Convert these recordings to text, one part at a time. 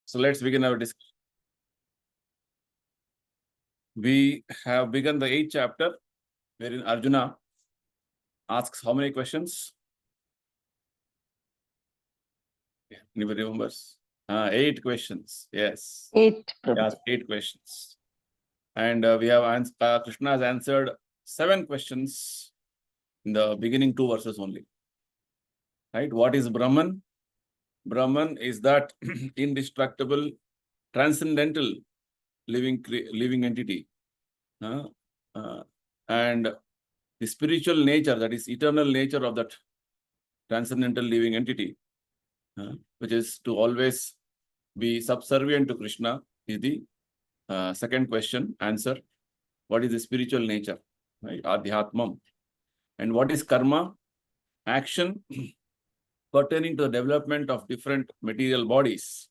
So let's begin our discussion. We have begun the 8th chapter, wherein Arjuna asks how many questions? Anybody remembers? 8 questions. Yes. 8. Yes, 8 questions. And we have Krishna has answered 7 questions in the beginning 2 verses only. Right? What is Brahman? Brahman is that indestructible, transcendental living entity. And the spiritual nature, that is eternal nature of that transcendental living entity, which is to always be subservient to Krishna, is the second question answer. What is the spiritual nature? Right? Adhyatmam. And what is karma? Action pertaining to the development of different material bodies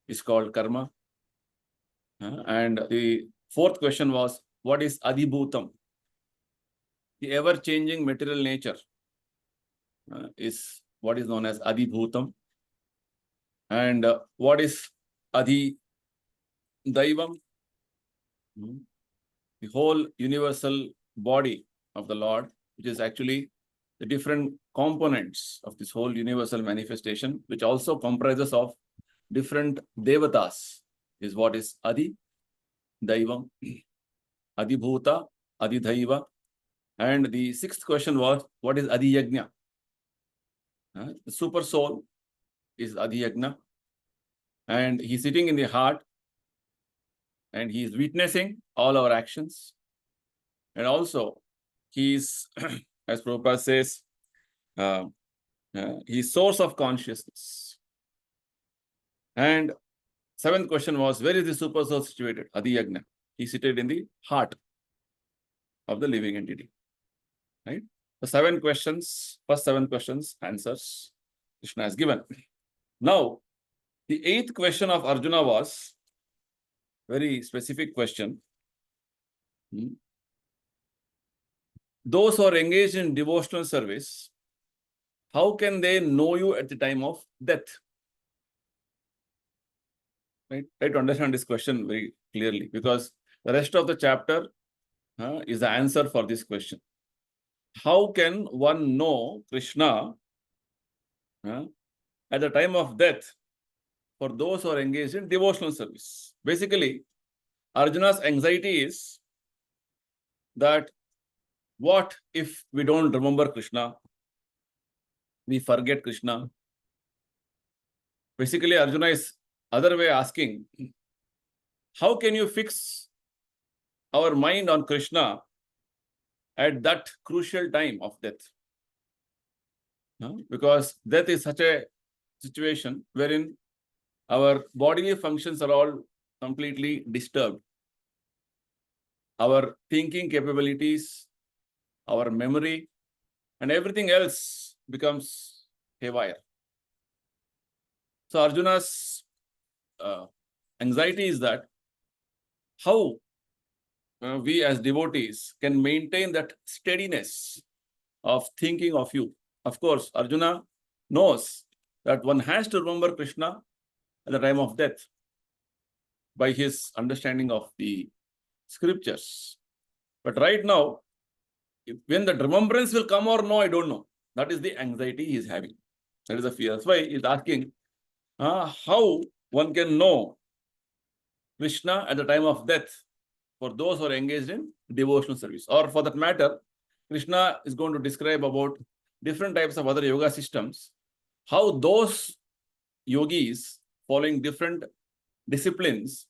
is called karma. And the fourth question was, what is adhibhutam? The ever-changing material nature is what is known as adhibhutam. And what is adhi daivam? The whole universal body of the Lord, which is actually the different components of this whole universal manifestation, which also comprises of different devatas, is what is adi daivam, adhibhuta, adhidaiva. And the sixth question was, what is adi yajna? The super soul is adi yajna, and he's sitting in the heart, and he is witnessing all our actions. And also, he is, as Prabhupada says, he is source of consciousness. And seventh question was, where is the super soul situated? Adi Yajna. He seated in the heart of the living entity. Right? The 7 questions, first 7 questions, answers Krishna has given. Now, the 8th question of Arjuna was very specific question. Those who are engaged in devotional service, how can they know you at the time of death? Right? Try to understand this question very clearly, because the rest of the chapter is the answer for this question. How can one know Krishna at the time of death for those who are engaged in devotional service? Basically, Arjuna's anxiety is that what if we don't remember Krishna? We forget Krishna. Basically, Arjuna is other way asking, how can you fix our mind on Krishna at that crucial time of death? Because death is such a situation wherein our bodily functions are all completely disturbed. Our thinking capabilities, our memory, and everything else becomes haywire. So Arjuna's anxiety is that how we as devotees can maintain that steadiness of thinking of you. Of course, Arjuna knows that one has to remember Krishna at the time of death by his understanding of the scriptures. But right now, when the remembrance will come or no, I don't know. That is the anxiety he is having. That is the fear. That's why he is asking how one can know Krishna at the time of death for those who are engaged in devotional service. Or for that matter, Krishna is going to describe about different types of other yoga systems, how those yogis following different disciplines,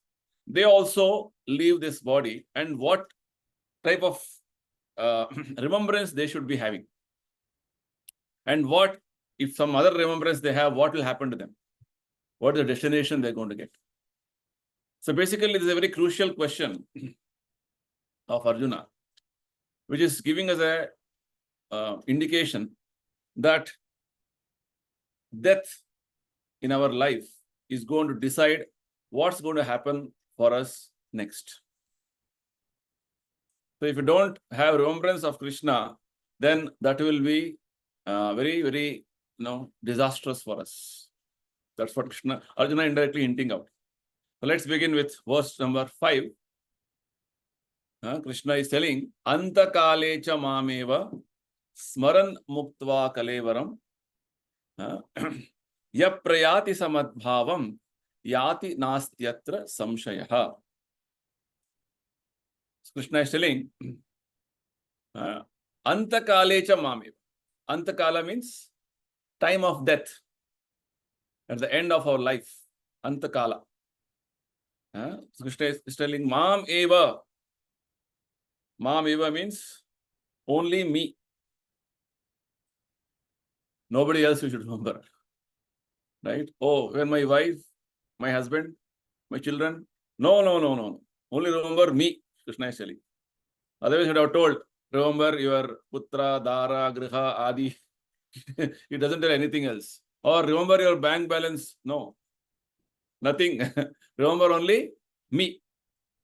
they also leave this body, and what type of remembrance they should be having. And what, if some other remembrance they have, what will happen to them? What is the destination they're going to get? So basically, this is a very crucial question of Arjuna, which is giving us a indication that death in our life is going to decide what's going to happen for us next. So if you don't have remembrance of Krishna, then that will be very, very disastrous for us. That's what Arjuna indirectly hinting out. So let's begin with verse number 5. Krishna is telling, Antakale cha mameva smaran muktva kalevaram yaprayati samadbhavam yati nastyatra samshayaha. Krishna is telling, Antakale cha mameva. Antakala means time of death, at the end of our life. Antakala. So Krishna is telling, Mam eva. Mam eva means only me. Nobody else you should remember. Right? Oh, when my wife, my husband, my children. No. Only remember me, Krishna is telling. Otherwise, you would have told, remember your putra, dara, griha, adi. It doesn't tell anything else. Or remember your bank balance. No. Nothing. Remember only me.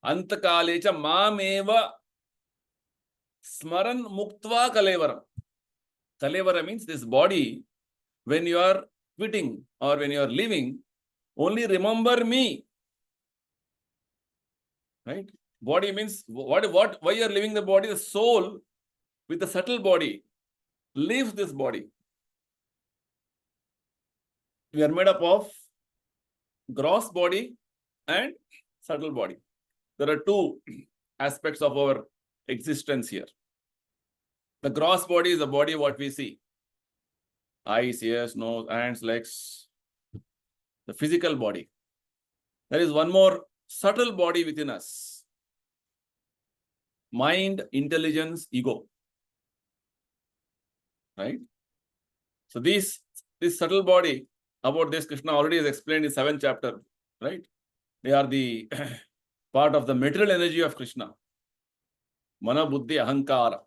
Antakalecha mameva smaran muktva kalevaram. Kalevara means this body, when you are quitting or when you are leaving, only remember me. Right? Body means why you are leaving the body? The soul with the subtle body leaves this body. We are made up of gross body and subtle body. There are two aspects of our existence here. The gross body is the body what we see. Eyes, ears, nose, hands, legs. The physical body. There is one more subtle body within us. Mind, intelligence, ego. Right? So this subtle body, about this Krishna already has explained in 7th chapter. Right? They are the part of the material energy of Krishna. Mana, buddhi, ahankara.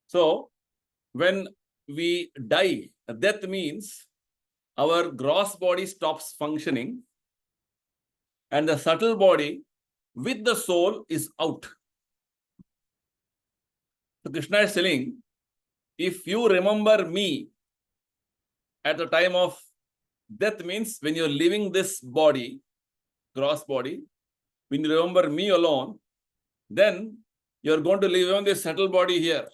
So, when we die, death means our gross body stops functioning and the subtle body with the soul is out. So Krishna is telling, if you remember me at the time of death, means when you're leaving this body, gross body, when you remember me alone, then you're going to leave on this subtle body here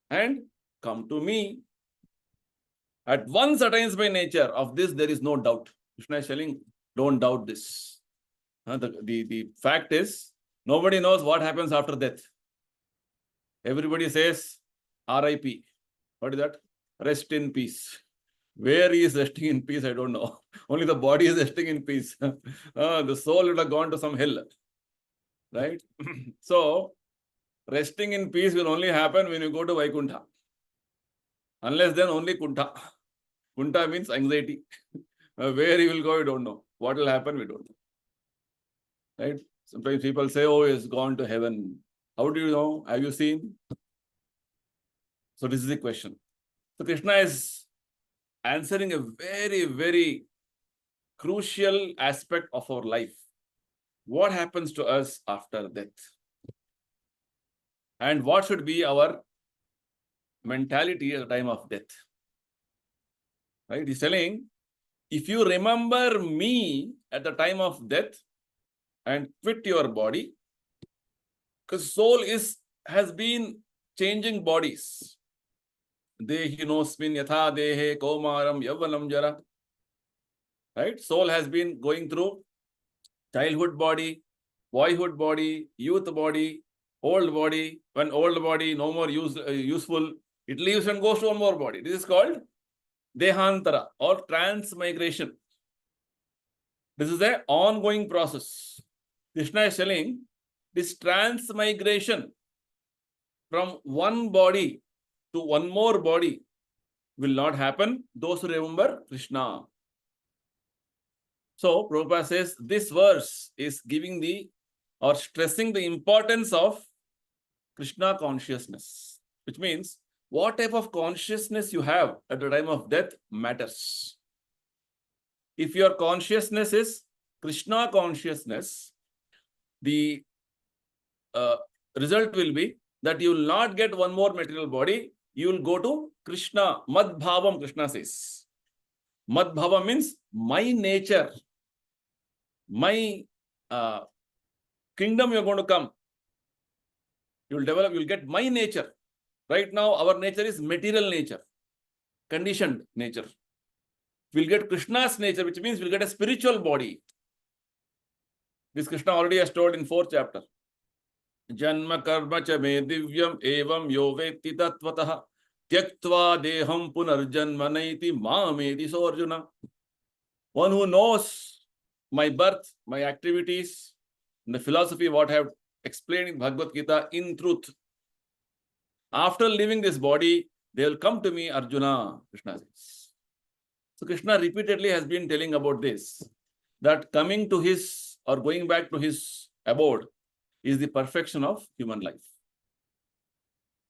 and come to me. At once attains by nature. Of this, there is no doubt. Krishna is telling, don't doubt this. The fact is, nobody knows what happens after death. Everybody says, RIP. What is that? Rest in peace. Where he is resting in peace, I don't know. Only the body is resting in peace. The soul would have gone to some hell. Right? So, resting in peace will only happen when you go to Vaikuntha. Unless then only Kuntha. Kuntha means anxiety. Where he will go, we don't know. What will happen, we don't know. Right? Sometimes people say, oh, he's gone to heaven. How do you know? Have you seen? So this is the question. So Krishna is answering a very, very crucial aspect of our life. What happens to us after death? And what should be our mentality at the time of death? Right? He's telling, if you remember me at the time of death and quit your body, because soul has been changing bodies. Dehinosmin yatha dehe kaumaram yavvanam jara. Right? Soul has been going through childhood body, boyhood body, youth body, old body. When old body no more useful, it leaves and goes to one more body. This is called Dehantara or transmigration. This is an ongoing process. Krishna is telling this transmigration from one body to one more body will not happen. Those who remember Krishna. So Prabhupada says this verse is giving or stressing the importance of Krishna consciousness, which means what type of consciousness you have at the time of death matters. If your consciousness is Krishna consciousness, the result will be that you will not get one more material body. You will go to Krishna. Mad Bhavam, Krishna says. Madbhava means my nature, my kingdom you're going to come. You'll develop, you'll get my nature. Right now, our nature is material nature, conditioned nature. We'll get Krishna's nature, which means we'll get a spiritual body. This Krishna already has told in 4th chapter. Janma karma cha me divyam evam yo vetti tattvataha tyaktva deham punarjanma naiti mameti. So Arjuna, one who knows my birth, my activities, and the philosophy, what I have explained in Bhagavad Gita in truth. After leaving this body, they will come to me, Arjuna, Krishna says. So Krishna repeatedly has been telling about this, that coming to his or going back to his abode is the perfection of human life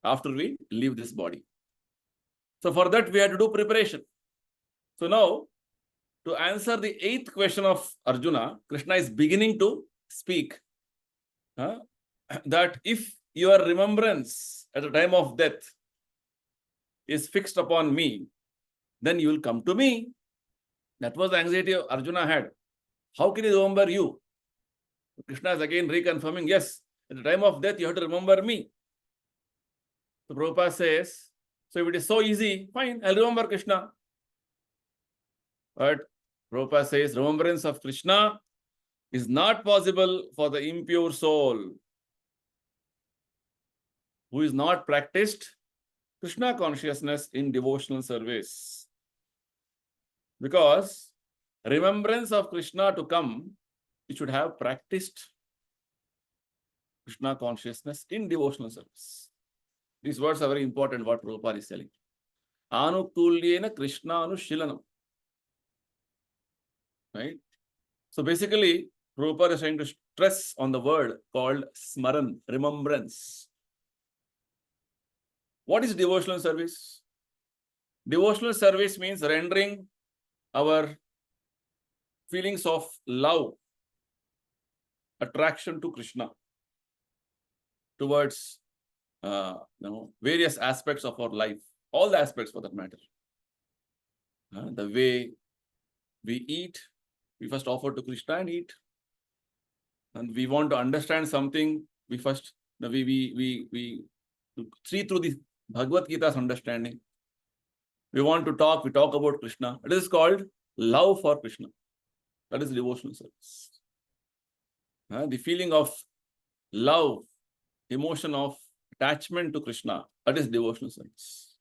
after we leave this body. So for that, we had to do preparation. So now, to answer the 8th question of Arjuna, Krishna is beginning to speak that if your remembrance at the time of death is fixed upon me, then you will come to me. That was the anxiety Arjuna had. How can he remember you? Krishna is again reconfirming, yes, at the time of death, you have to remember me. So Prabhupada says, so if it is so easy, fine, I'll remember Krishna. But Prabhupada says, remembrance of Krishna is not possible for the impure soul who is not practiced Krishna consciousness in devotional service. Because remembrance of Krishna to come, you should have practiced Krishna consciousness in devotional service. These words are very important, what Prabhupada is telling. Anukulyena Krishna Anushilanam. Right? So basically, Prabhupada is trying to stress on the word called smaran, remembrance. What is devotional service? Devotional service means rendering our feelings of love, attraction to Krishna towards various aspects of our life, all the aspects for that matter. The way we eat, we first offer to Krishna and eat. And we want to understand something, we first we see through the Bhagavad Gita's understanding. We want to talk, we talk about Krishna. It is called love for Krishna. That is devotional service. The feeling of love, emotion of attachment to Krishna, that is devotional service.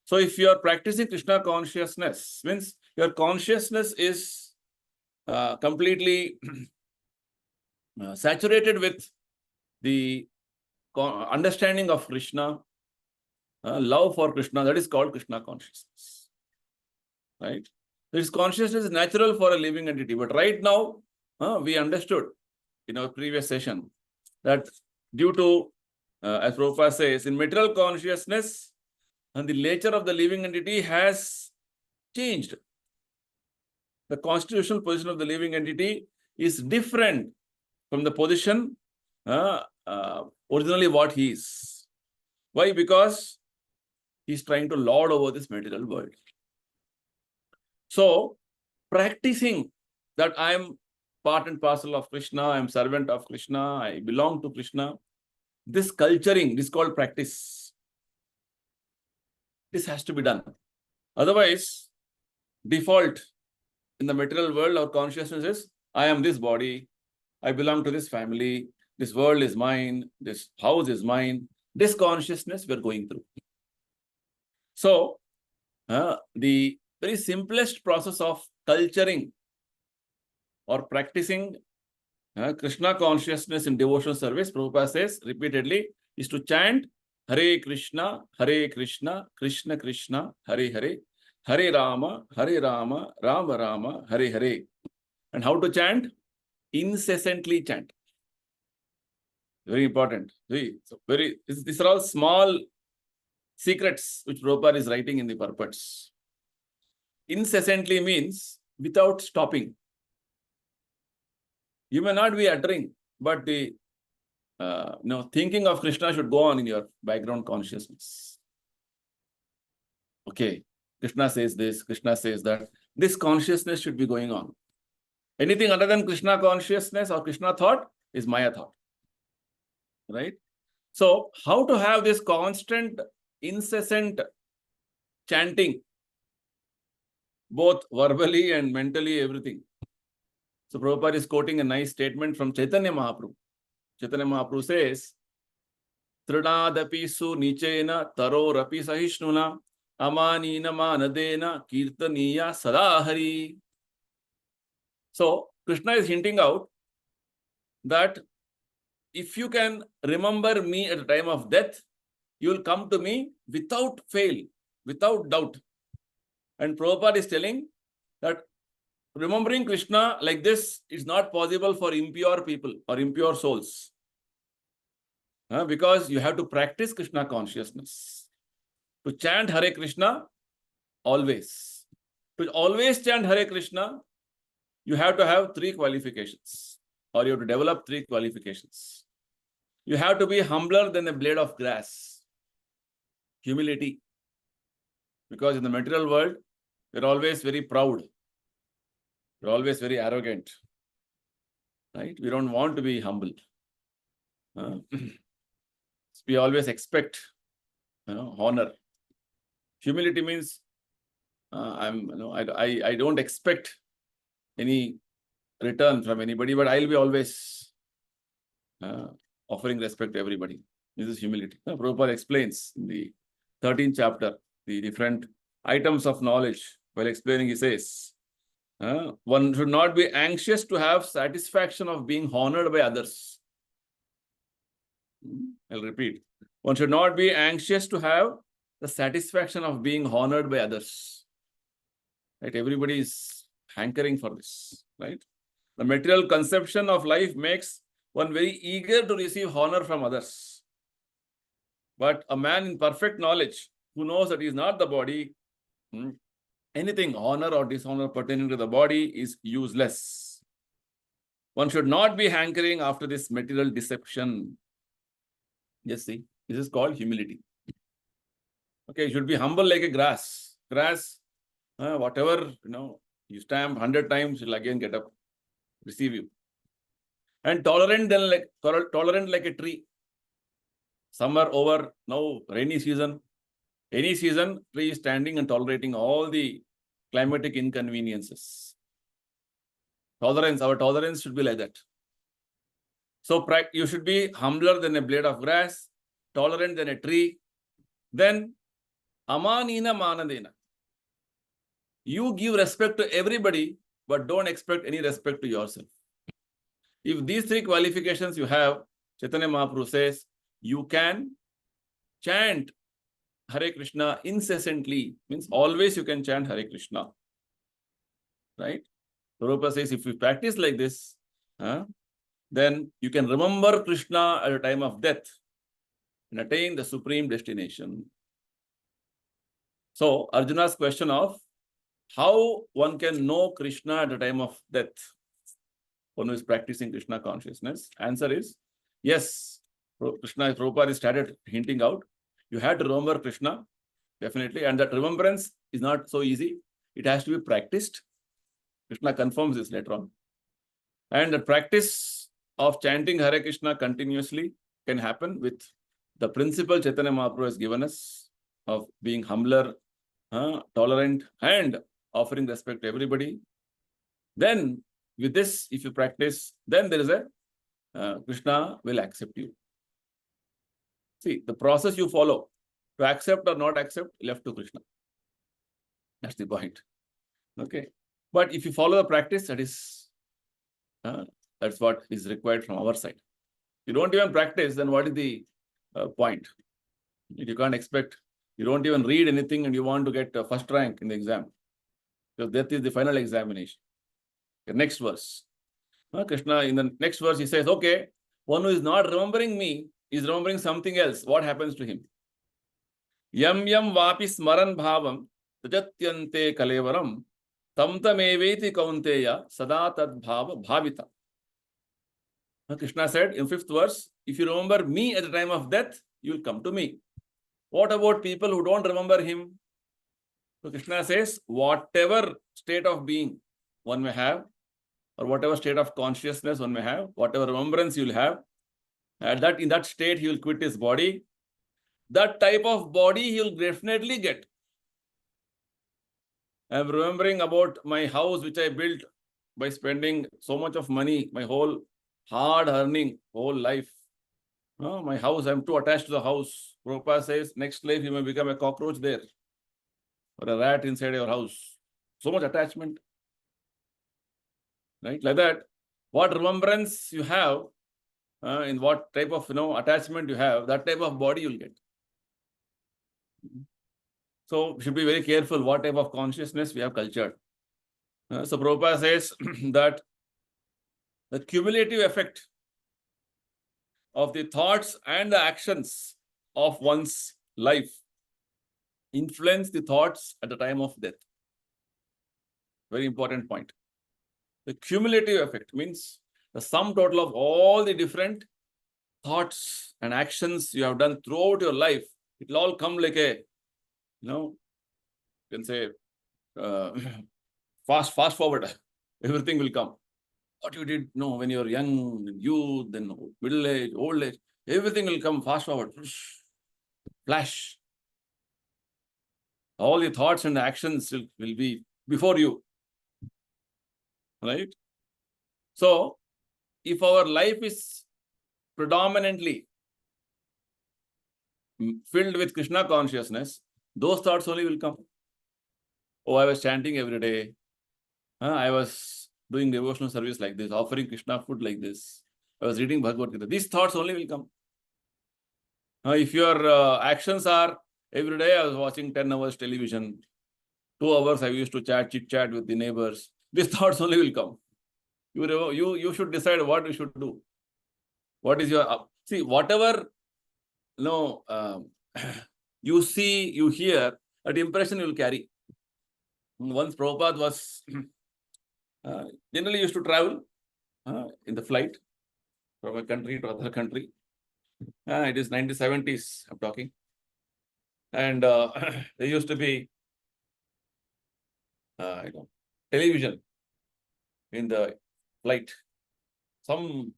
So if you are practicing Krishna consciousness, means your consciousness is completely saturated with the understanding of Krishna, love for Krishna, that is called Krishna consciousness. Right? This consciousness is natural for a living entity. But right now, we understood in our previous session that due to, as Prabhupada says, in material consciousness, and the nature of the living entity has changed. The constitutional position of the living entity is different from the position originally what he is. Why? Because he is trying to lord over this material world. So, practicing that I am part and parcel of Krishna, I am servant of Krishna, I belong to Krishna, this culturing, this is called practice. This has to be done. Otherwise, default in the material world, our consciousness is, I am this body, I belong to this family, this world is mine, this house is mine. This consciousness we are going through. So, the very simplest process of culturing or practicing Krishna consciousness in devotional service, Prabhupada says repeatedly, is to chant Hare Krishna, Krishna Krishna, Hare Hare, Hare Rama, Rama Rama, Hare Hare. And how to chant? Incessantly chant. Very important. These are all small secrets which Prabhupada is writing in the purports. Incessantly means without stopping. You may not be uttering, but the thinking of Krishna should go on in your background consciousness. Okay. Krishna says this, Krishna says that. This consciousness should be going on. Anything other than Krishna consciousness or Krishna thought is Maya thought. Right? So, how to have this constant, incessant chanting, both verbally and mentally, everything. So, Prabhupada is quoting a nice statement from Chaitanya Mahaprabhu. Chaitanya Mahaprabhu says, Trinadapi su nichena taro rapi sahishnuna amanina manadena kirtaniya sadahari. So, Krishna is hinting out that if you can remember me at the time of death, you will come to me without fail, without doubt. And Prabhupada is telling that remembering Krishna like this is not possible for impure people or impure souls. Because you have to practice Krishna consciousness. To chant Hare Krishna, always. To always chant Hare Krishna, you have to have 3 qualifications. Or you have to develop 3 qualifications. You have to be humbler than a blade of grass. Humility. Because in the material world, we're always very proud. We're always very arrogant. Right? We don't want to be humble. We always expect honor. Humility means I don't expect any return from anybody, but I'll be always offering respect to everybody. This is humility. Prabhupada explains in the 13th chapter the different items of knowledge. While explaining, he says, one should not be anxious to have satisfaction of being honored by others. I'll repeat. One should not be anxious to have the satisfaction of being honored by others. Right? Everybody is hankering for this. Right? The material conception of life makes one very eager to receive honor from others. But a man in perfect knowledge who knows that he is not the body, anything honor or dishonor pertaining to the body is useless. One should not be hankering after this material deception. Yes, see, this is called humility. Okay, you should be humble like a grass. Grass, whatever, you stamp 100 times, it will again get up, receive you. And tolerant like a tree. Summer over, now rainy season. Any season, tree is standing and tolerating all the climatic inconveniences. Tolerance, our tolerance should be like that. So you should be humbler than a blade of grass, tolerant than a tree. Then, amanina manadena. You give respect to everybody, but don't expect any respect to yourself. If these 3 qualifications you have, Chaitanya Mahaprabhu says, you can chant Hare Krishna incessantly. Means always you can chant Hare Krishna. Right? Prabhupada says, if you practice like this, then you can remember Krishna at a time of death and attain the supreme destination. So, Arjuna's question of how one can know Krishna at the time of death, one who is practicing Krishna consciousness, answer is, yes, Prabhupada started hinting out, you have to remember Krishna, definitely, and that remembrance is not so easy. It has to be practiced. Krishna confirms this later on. And the practice of chanting Hare Krishna continuously can happen with the principle Chaitanya Mahaprabhu has given us of being humbler, tolerant, and offering respect to everybody. Then, with this, if you practice, then there is Krishna will accept you. See, the process you follow to accept or not accept, left to Krishna. That's the point. Okay. But if you follow the practice, that's what is required from our side. You don't even practice, then what is the point? You can't expect, you don't even read anything and you want to get first rank in the exam. Because that is the final examination. The next verse. Krishna, in the next verse, he says, okay, one who is not remembering me is remembering something else. What happens to him? Yam yam vapi smaran bhavam tajatyante kalevaram tam tameveti kaunteya sada tad bhava bhavita. Krishna said in 5th verse, if you remember me at the time of death, you will come to me. What about people who don't remember him? So Krishna says, whatever state of being one may have, or whatever state of consciousness one may have, whatever remembrance you will have, in that state he will quit his body. That type of body he will definitely get. I am remembering about my house which I built by spending so much of money, my whole hard earning, whole life. My house, I am too attached to the house. Prabhupada says, next life you may become a cockroach there, or a rat inside your house. So much attachment. Right? Like that. What remembrance you have, in what type of attachment you have, that type of body you'll get. So we should be very careful what type of consciousness we have cultured. So Prabhupada says that the cumulative effect of the thoughts and the actions of one's life influence the thoughts at the time of death. Very important point. The cumulative effect means the sum total of all the different thoughts and actions you have done throughout your life. It will all come like a, you can say, fast forward. Everything will come. What you did, when you were young, youth, then middle age, old age, everything will come fast forward. Flash. All the thoughts and actions will be before you. Right? So, if our life is predominantly filled with Krishna consciousness, those thoughts only will come. Oh, I was chanting every day. I was doing devotional service like this, offering Krishna food like this. I was reading Bhagavad Gita. These thoughts only will come. If your actions are, every day I was watching 10 hours television, 2 hours I used to chit chat with the neighbors, these thoughts only will come. You should decide what you should do. What is your, see, whatever you see, you hear, that impression you will carry. Once Prabhupada was generally used to travel in the flight from a country to other country. It is 1970s, I'm talking. And there used to be television in the flight. Some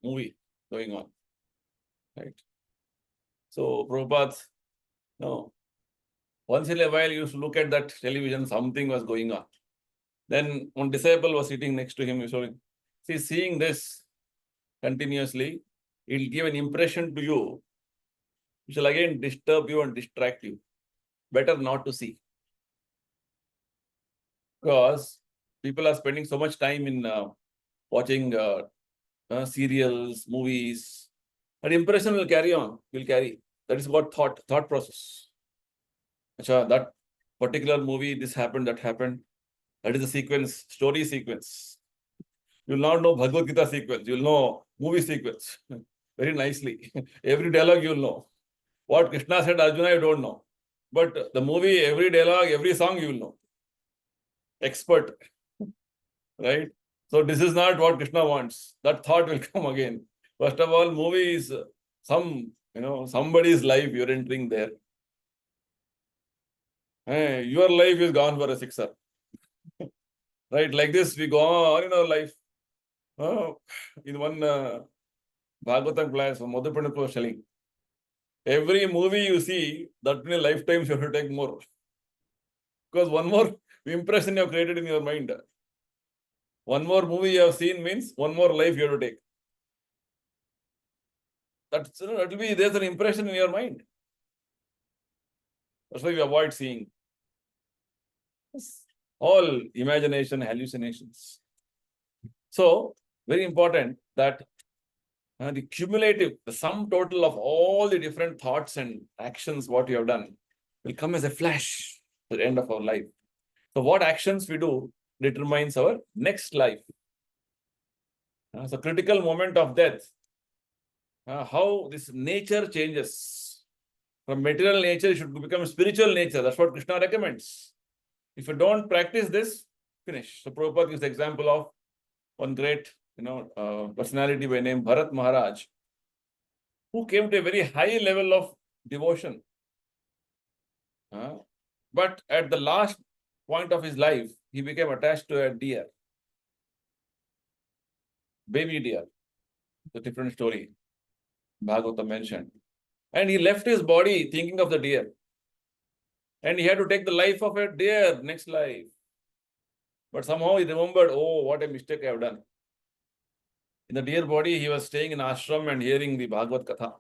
movie going on. Right? So Prabhupada, once in a while he used to look at that television, something was going on. Then one disciple was sitting next to him, seeing this continuously, it will give an impression to you, which will again disturb you and distract you. Better not to see. Because people are spending so much time in watching serials, movies. An impression will carry. That is what thought process. That particular movie, this happened, that happened. That is the sequence, story sequence. You will not know Bhagavad Gita sequence. You will know movie sequence very nicely. Every dialogue you will know. What Krishna said, Arjuna, you don't know. But the movie, every dialogue, every song you will know. Expert. Right? So this is not what Krishna wants. That thought will come again. First of all, movie is somebody's life you're entering there. Your life is gone for a sixer. Right? Like this, we go on in our life. In one Bhagavatam class, Madhu Pandit was telling, every movie you see, that in a lifetime you have to take more. Because one more impression you have created in your mind. One more movie you have seen means one more life you have to take. That will be, there's an impression in your mind. That's why we avoid seeing. All imagination, hallucinations. So, very important that the cumulative, the sum total of all the different thoughts and actions, what you have done, will come as a flash at the end of our life. So, what actions we do determines our next life. So, critical moment of death, how this nature changes. From material nature, it should become spiritual nature. That's what Krishna recommends. If you don't practice this, finish. So Prabhupada gives the example of one great, personality by name Bharat Maharaj, who came to a very high level of devotion. But at the last point of his life, he became attached to a deer, baby deer. It's a different story. Bhagavatam mentioned. And he left his body thinking of the deer. And he had to take the life of a deer next life. But somehow he remembered, oh, what a mistake I have done. In the deer body, he was staying in ashram and hearing the Bhagavad Katha.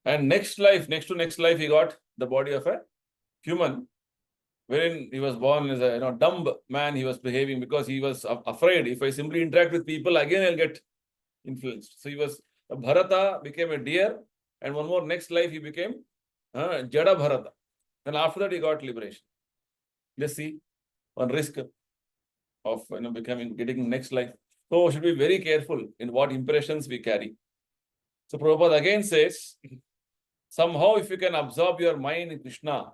And next life, next to next life, he got the body of a human, wherein he was born as a dumb man. He was behaving because he was afraid. If I simply interact with people, again I'll get influenced. So he was, Bharata became a deer, and one more next life he became Jada Bharata. And after that he got liberation. Let's see one risk of getting next life. So we should be very careful in what impressions we carry. So Prabhupada again says, somehow if you can absorb your mind in Krishna,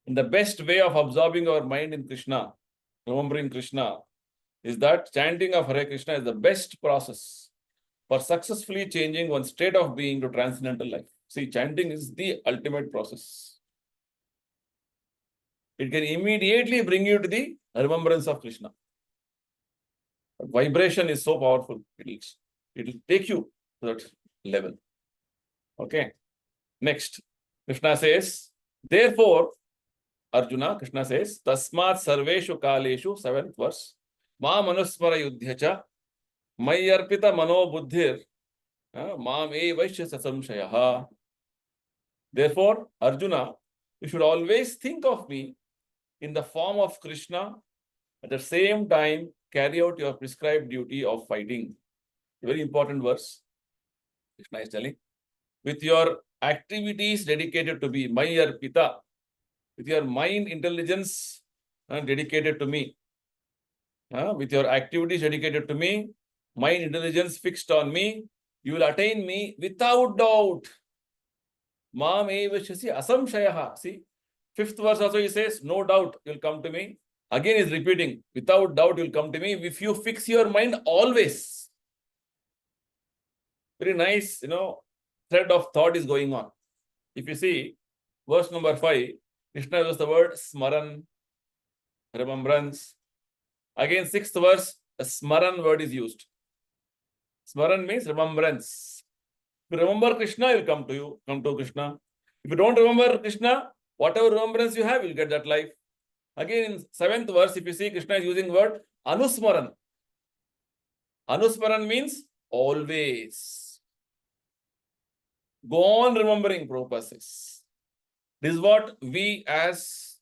in the best way of absorbing our mind in Krishna, remembering Krishna, is that chanting of Hare Krishna is the best process for successfully changing one state of being to transcendental life. See, chanting is the ultimate process. It can immediately bring you to the remembrance of Krishna. But vibration is so powerful. It will take you to that level. Okay. Next, Krishna says, therefore, Arjuna, Krishna says, Tasmat Sarveshu Kaleshu, 7th verse, Ma Manusmara Yudhyacha, Mayarpita Mano Buddhir, Mam E Vaishya Sasamshayaha. Therefore, Arjuna, you should always think of me in the form of Krishna, at the same time carry out your prescribed duty of fighting. A very important verse. Krishna is telling, with your activities dedicated to me, Mayarpita, with your mind intelligence dedicated to me, with your activities dedicated to me, mind intelligence fixed on me, you will attain me without doubt. Mam evashasi asamshayaha. See, 5th verse also he says, no doubt you'll come to me. Again is repeating, without doubt you'll come to me if you fix your mind always. Very nice, thread of thought is going on. If you see, verse number 5, Krishna uses the word smaran, remembrance. Again, 6th verse, a smaran word is used. Smaran means remembrance. If you remember Krishna, you'll come to Krishna. If you don't remember Krishna, whatever remembrance you have, you'll get that life. Again, in 7th verse, if you see, Krishna is using the word anusmaran. Anusmaran means always. Go on remembering, Prabhupada says. This is what we as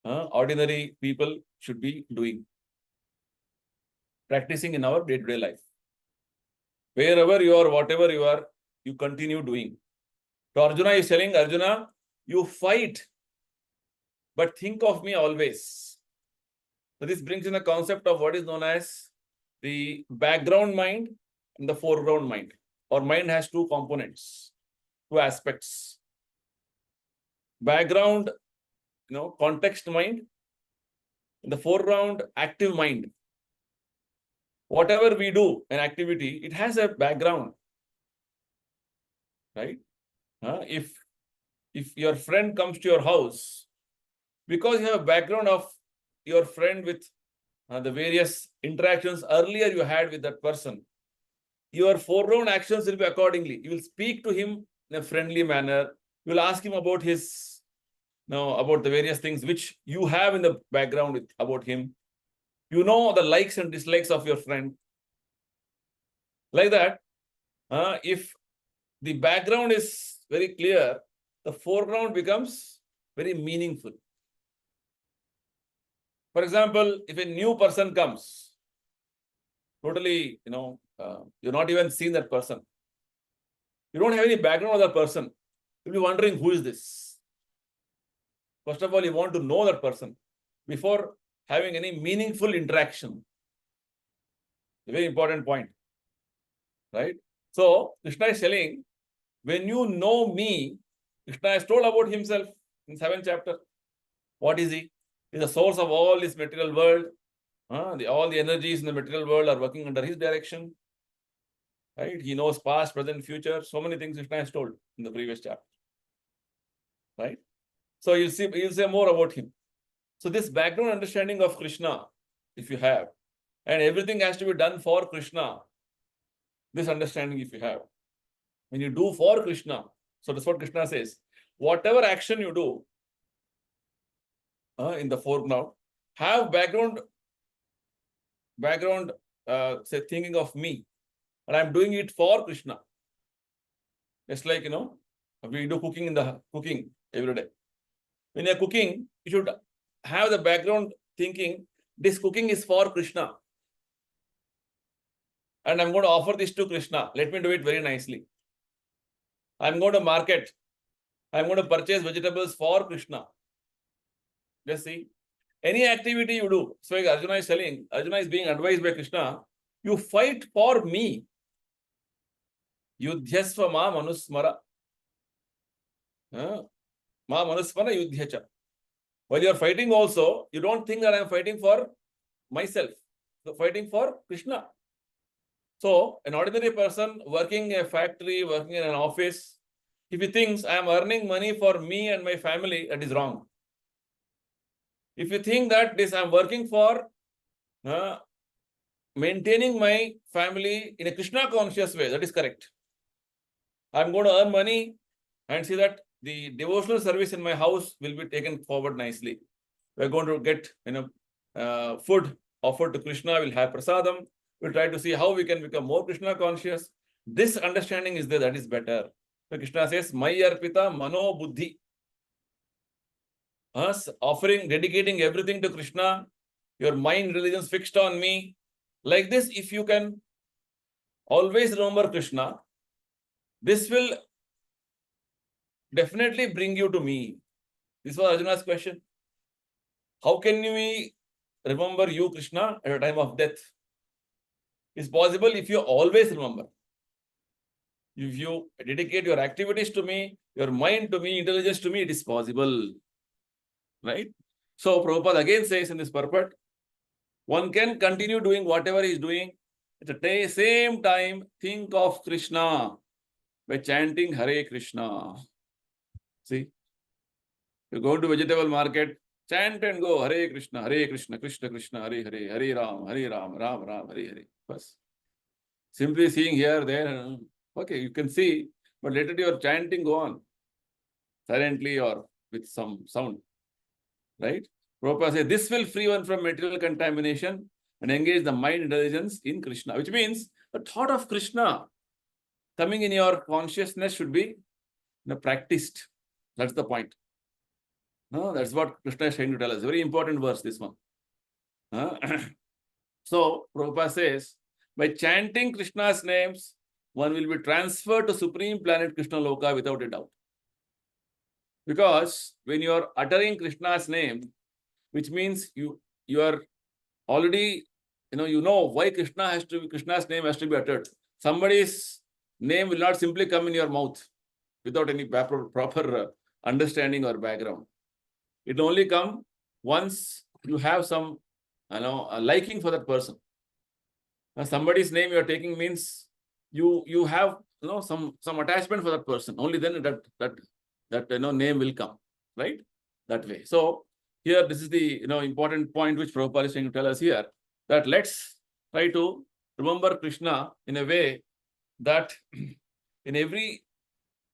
ordinary people should be doing. Practicing in our day-to-day life. Wherever you are, whatever you are, you continue doing. So Arjuna is telling, Arjuna, you fight, but think of me always. So this brings in the concept of what is known as the background mind and the foreground mind. Our mind has two components, two aspects. Background, context mind, and the foreground active mind. Whatever we do, an activity, it has a background, right? If your friend comes to your house, because you have a background of your friend with the various interactions earlier you had with that person, your foreground actions will be accordingly. You will speak to him in a friendly manner. You will ask him about about the various things which you have in the background about him. You know the likes and dislikes of your friend. Like that, if the background is very clear, the foreground becomes very meaningful. For example, if a new person comes, totally, you're not even seen that person. You don't have any background of that person. You'll be wondering, who is this? First of all, you want to know that person before having any meaningful interaction. A very important point, right? So, Krishna is telling, when you know me, Krishna has told about himself in 7th chapter. What is he? He is the source of all this material world. All the energies in the material world are working under his direction. Right? He knows past, present, future. So many things Krishna has told in the previous chapter. Right? So you'll say more about him. So this background understanding of Krishna, if you have, and everything has to be done for Krishna, this understanding if you have, when you do for Krishna, so that's what Krishna says. Whatever action you do in the foreground, have background, say thinking of me, and I'm doing it for Krishna. It's like, we do cooking every day. When you're cooking, you should have the background thinking, this cooking is for Krishna. And I'm going to offer this to Krishna. Let me do it very nicely. I'm going to market. I'm going to purchase vegetables for Krishna. Just see. Any activity you do, so like Arjuna is telling, Arjuna is being advised by Krishna, you fight for me. Yudhyasva ma manusmara. Ma manusmara yudhyacha. While you are fighting also, you don't think that I am fighting for myself. So fighting for Krishna. So an ordinary person working in a factory, working in an office, if he thinks I am earning money for me and my family, that is wrong. If you think that this I am working for maintaining my family in a Krishna conscious way, that is correct. I am going to earn money and see that the devotional service in my house will be taken forward nicely. We are going to get food offered to Krishna. We'll have prasadam. We'll try to see how we can become more Krishna conscious. This understanding is there. That is better. So Krishna says, Mai arpita mano buddhi. Us offering, dedicating everything to Krishna. Your mind, religions fixed on me. Like this, if you can always remember Krishna, this will definitely bring you to me. This was Arjuna's question. How can we remember you, Krishna, at a time of death? It's possible if you always remember. If you dedicate your activities to me, your mind to me, intelligence to me, it is possible. Right? So Prabhupada again says in this purport, one can continue doing whatever he is doing. At the same time, think of Krishna by chanting Hare Krishna. See? You go to vegetable market, chant and go Hare Krishna, Krishna Krishna, Hare Hare, Hare Ram, Ram Ram, Hare Hare. First. Simply seeing here, there, okay, you can see, but later your chanting go on silently or with some sound. Right? Prabhupada says, this will free one from material contamination and engage the mind intelligence in Krishna, which means the thought of Krishna coming in your consciousness should be practiced. That's the point. No, that's what Krishna is trying to tell us. Very important verse, this one. So, Prabhupada says, by chanting Krishna's names, one will be transferred to Supreme Planet Krishna Loka without a doubt. Because when you are uttering Krishna's name, which means you are already, you know why Krishna's name has to be uttered. Somebody's name will not simply come in your mouth without any proper understanding or background. It will only come once you have some, a liking for that person. Now, somebody's name you are taking means you have, some attachment for that person. Only then that name will come, right? That way. So here, this is the important point which Prabhupada is trying to tell us here, that let's try to remember Krishna in a way that in every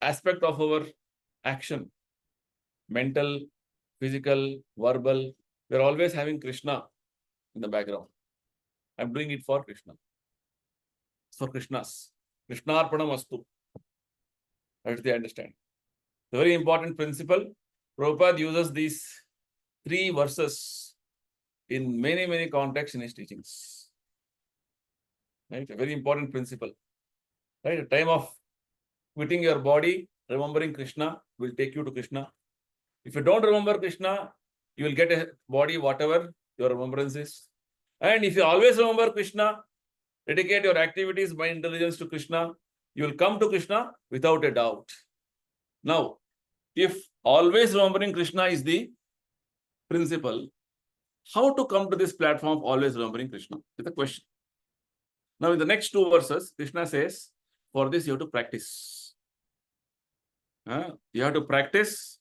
aspect of our action, mental, physical, verbal, we're always having Krishna in the background. I'm doing it for Krishna. For Krishna's. Krishnarpanam astu. That's the understanding. The very important principle. Prabhupada uses these 3 verses in many, many contexts in his teachings. Right? A very important principle. Right? At the time of quitting your body, remembering Krishna will take you to Krishna. If you don't remember Krishna, you will get a body, whatever your remembrance is. And if you always remember Krishna, dedicate your activities by intelligence to Krishna, you will come to Krishna without a doubt. Now, if always remembering Krishna is the principle, how to come to this platform of always remembering Krishna? Is the question. Now, in the next 2 verses, Krishna says, for this you have to practice. You have to practice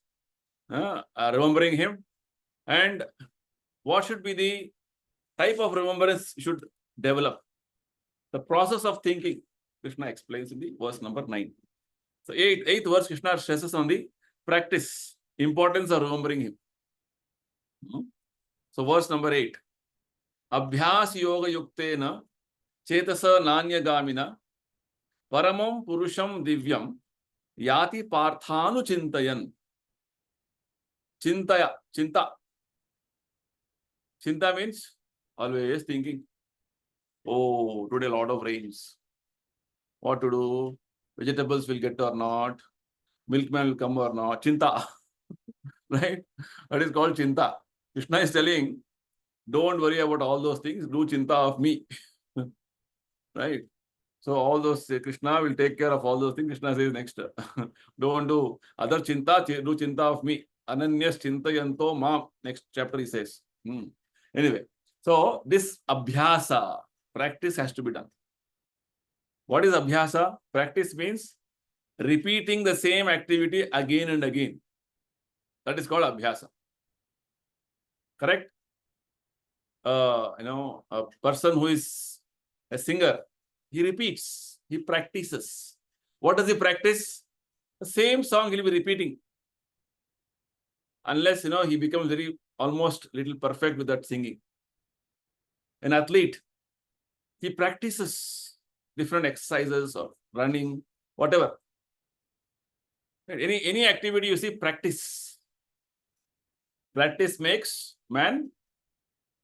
remembering him, and what should be the type of remembrance should develop. The process of thinking, Krishna explains in the verse number 9. So eighth verse, Krishna stresses on the practice, importance of remembering him. So verse number 8. Abhyas yoga yuktena chetasa nanya paramam purusham divyam yati parthanu chintayan. Chinta means always thinking. Oh, today a lot of rains. What to do? Vegetables will get or not? Milkman will come or not? Chinta. Right? That is called chinta. Krishna is telling, don't worry about all those things. Do chinta of me. Right? So all those, Krishna will take care of all those things. Krishna says next. Don't do other chinta, do chinta of me. Ananyas chintayanto mam. Next chapter he says. Anyway, so this abhyasa, practice has to be done. What is abhyasa? Practice means repeating the same activity again and again. That is called abhyasa. Correct? A person who is a singer, he repeats, he practices. What does he practice? The same song he'll be repeating. Unless, he becomes almost little perfect with that singing. An athlete, he practices different exercises or running, whatever. Any activity you see, practice. Practice makes man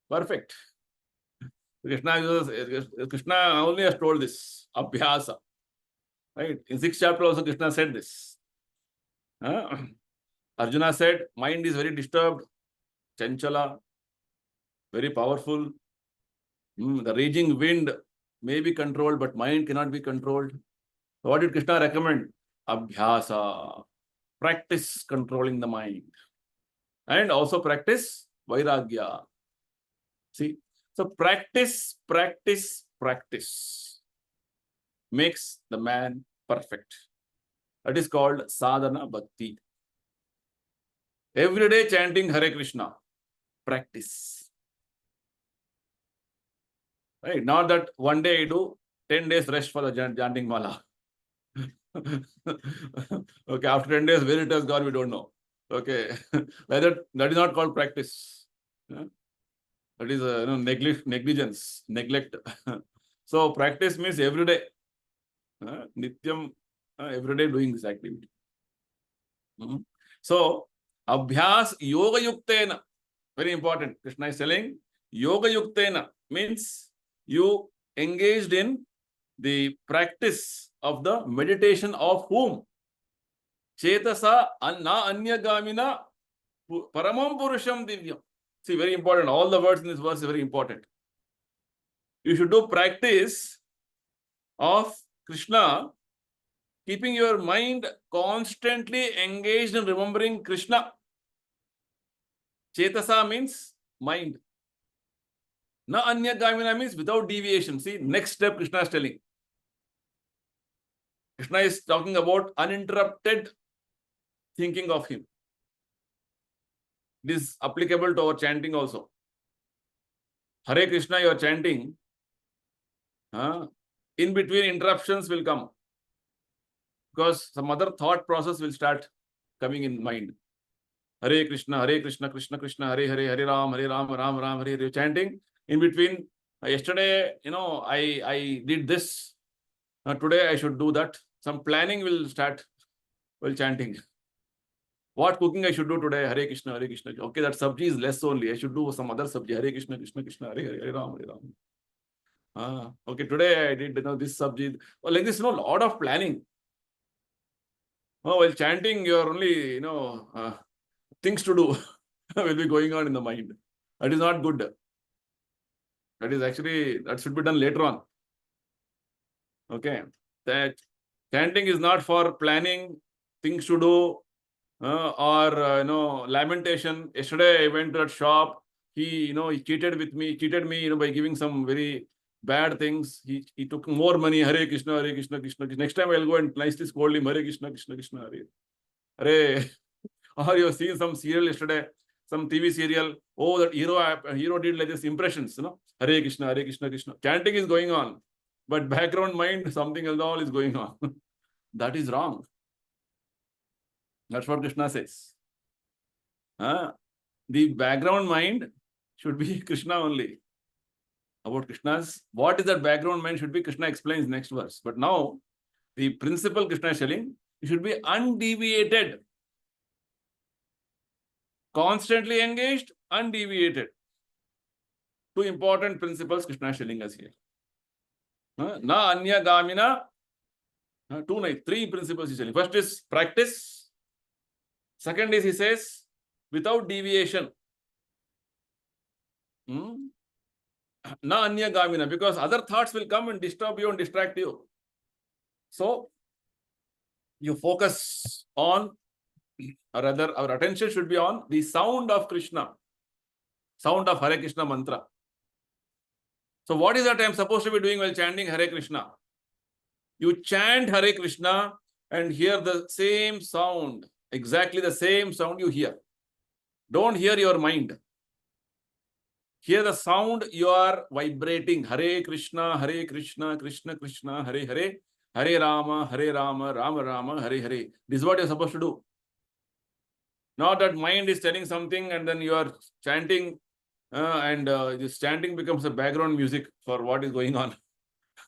perfect. Krishna only has told this, abhyasa. Right? In 6th chapter also Krishna said this. Arjuna said, mind is very disturbed, chanchala, very powerful. The raging wind may be controlled, but mind cannot be controlled. So what did Krishna recommend? Abhyasa. Practice controlling the mind. And also practice vairagya. See? So practice makes the man perfect. That is called sadhana bhakti. Every day chanting Hare Krishna. Practice. Right? Not that one day I do, 10 days rest for the chanting mala. Okay, after 10 days, where it has gone, we don't know. Okay, that is not called practice. That is negligence, neglect. So practice means every day. Nityam, every day doing this activity. So, abhyas yoga yuktena, very important. Krishna is telling, yoga yuktena means you engaged in the practice of the meditation of whom? Chetasa na anyagamina paramam purusham divyam. See, very important. All the words in this verse are very important. You should do practice of Krishna, keeping your mind constantly engaged in remembering Krishna. Chetasa means mind. Na anyagamina means without deviation. See, next step Krishna is telling. Krishna is talking about uninterrupted thinking of him. It is applicable to our chanting also. Hare Krishna, you are chanting. In between interruptions will come. Because some other thought process will start coming in mind. Hare Krishna, Krishna Krishna, Hare Hare, Hare Ram, Ram Ram, Hare Hare. Chanting. In between, yesterday, I did this. Today I should do that. Some planning will start while chanting. What cooking I should do today? Hare Krishna, Hare Krishna. Okay, that sabji is less only. I should do some other sabji. Hare Krishna, Krishna Krishna, Hare Hare, Hare Ram, Hare Ram. Okay, today I did this sabji. Well, like this, lot of planning. While chanting, you're only, things to do will be going on in the mind. That is not good. That should be done later on. Okay. That chanting is not for planning, things to do, or lamentation. Yesterday I went to that shop. He cheated me, by giving some very bad things. He took more money. Hare Krishna, Hare Krishna, Krishna Krishna. Next time I'll go and nicely scold him. Hare Krishna, Krishna Krishna, Hare. Or you have seen some serial yesterday, some TV serial. Oh, that hero did like this impressions, Hare Krishna, Krishna. Chanting is going on, but background mind, something else all is going on. That is wrong. That's what Krishna says. The background mind should be Krishna only. About Krishna's, what is that background mind should be, Krishna explains next verse. But now, the principle Krishna is telling, it should be undeviated. Constantly engaged, undeviated. Two important principles Krishna is telling us here. Na anya gamina. Three principles he's telling. First is practice. Second is, he says, without deviation. Na anya gamina, because other thoughts will come and disturb you and distract you. So, you focus on, or rather, our attention should be on the sound of Krishna, sound of Hare Krishna mantra. So, what is that I am supposed to be doing while chanting Hare Krishna? You chant Hare Krishna and hear the same sound, exactly the same sound you hear. Don't hear your mind. Hear the sound you are vibrating. Hare Krishna, Krishna Krishna, Hare Hare, Hare Rama, Rama Rama, Hare Hare. This is what you are supposed to do. Not that mind is telling something and then you are chanting and this chanting becomes a background music for what is going on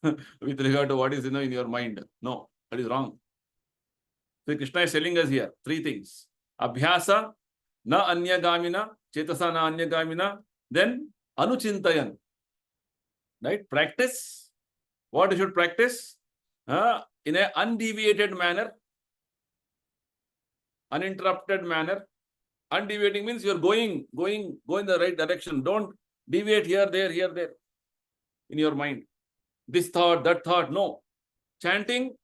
with regard to what is in your mind. No, that is wrong. So Krishna is telling us here three things. Abhyasa, na anyagamina, chetasa na anyagamina, then anuchintayan. Right? Practice. What you should practice? In an undeviated manner, uninterrupted manner. Undeviating means you are going in the right direction. Don't deviate here, there in your mind. This thought, that thought. No. Chanting,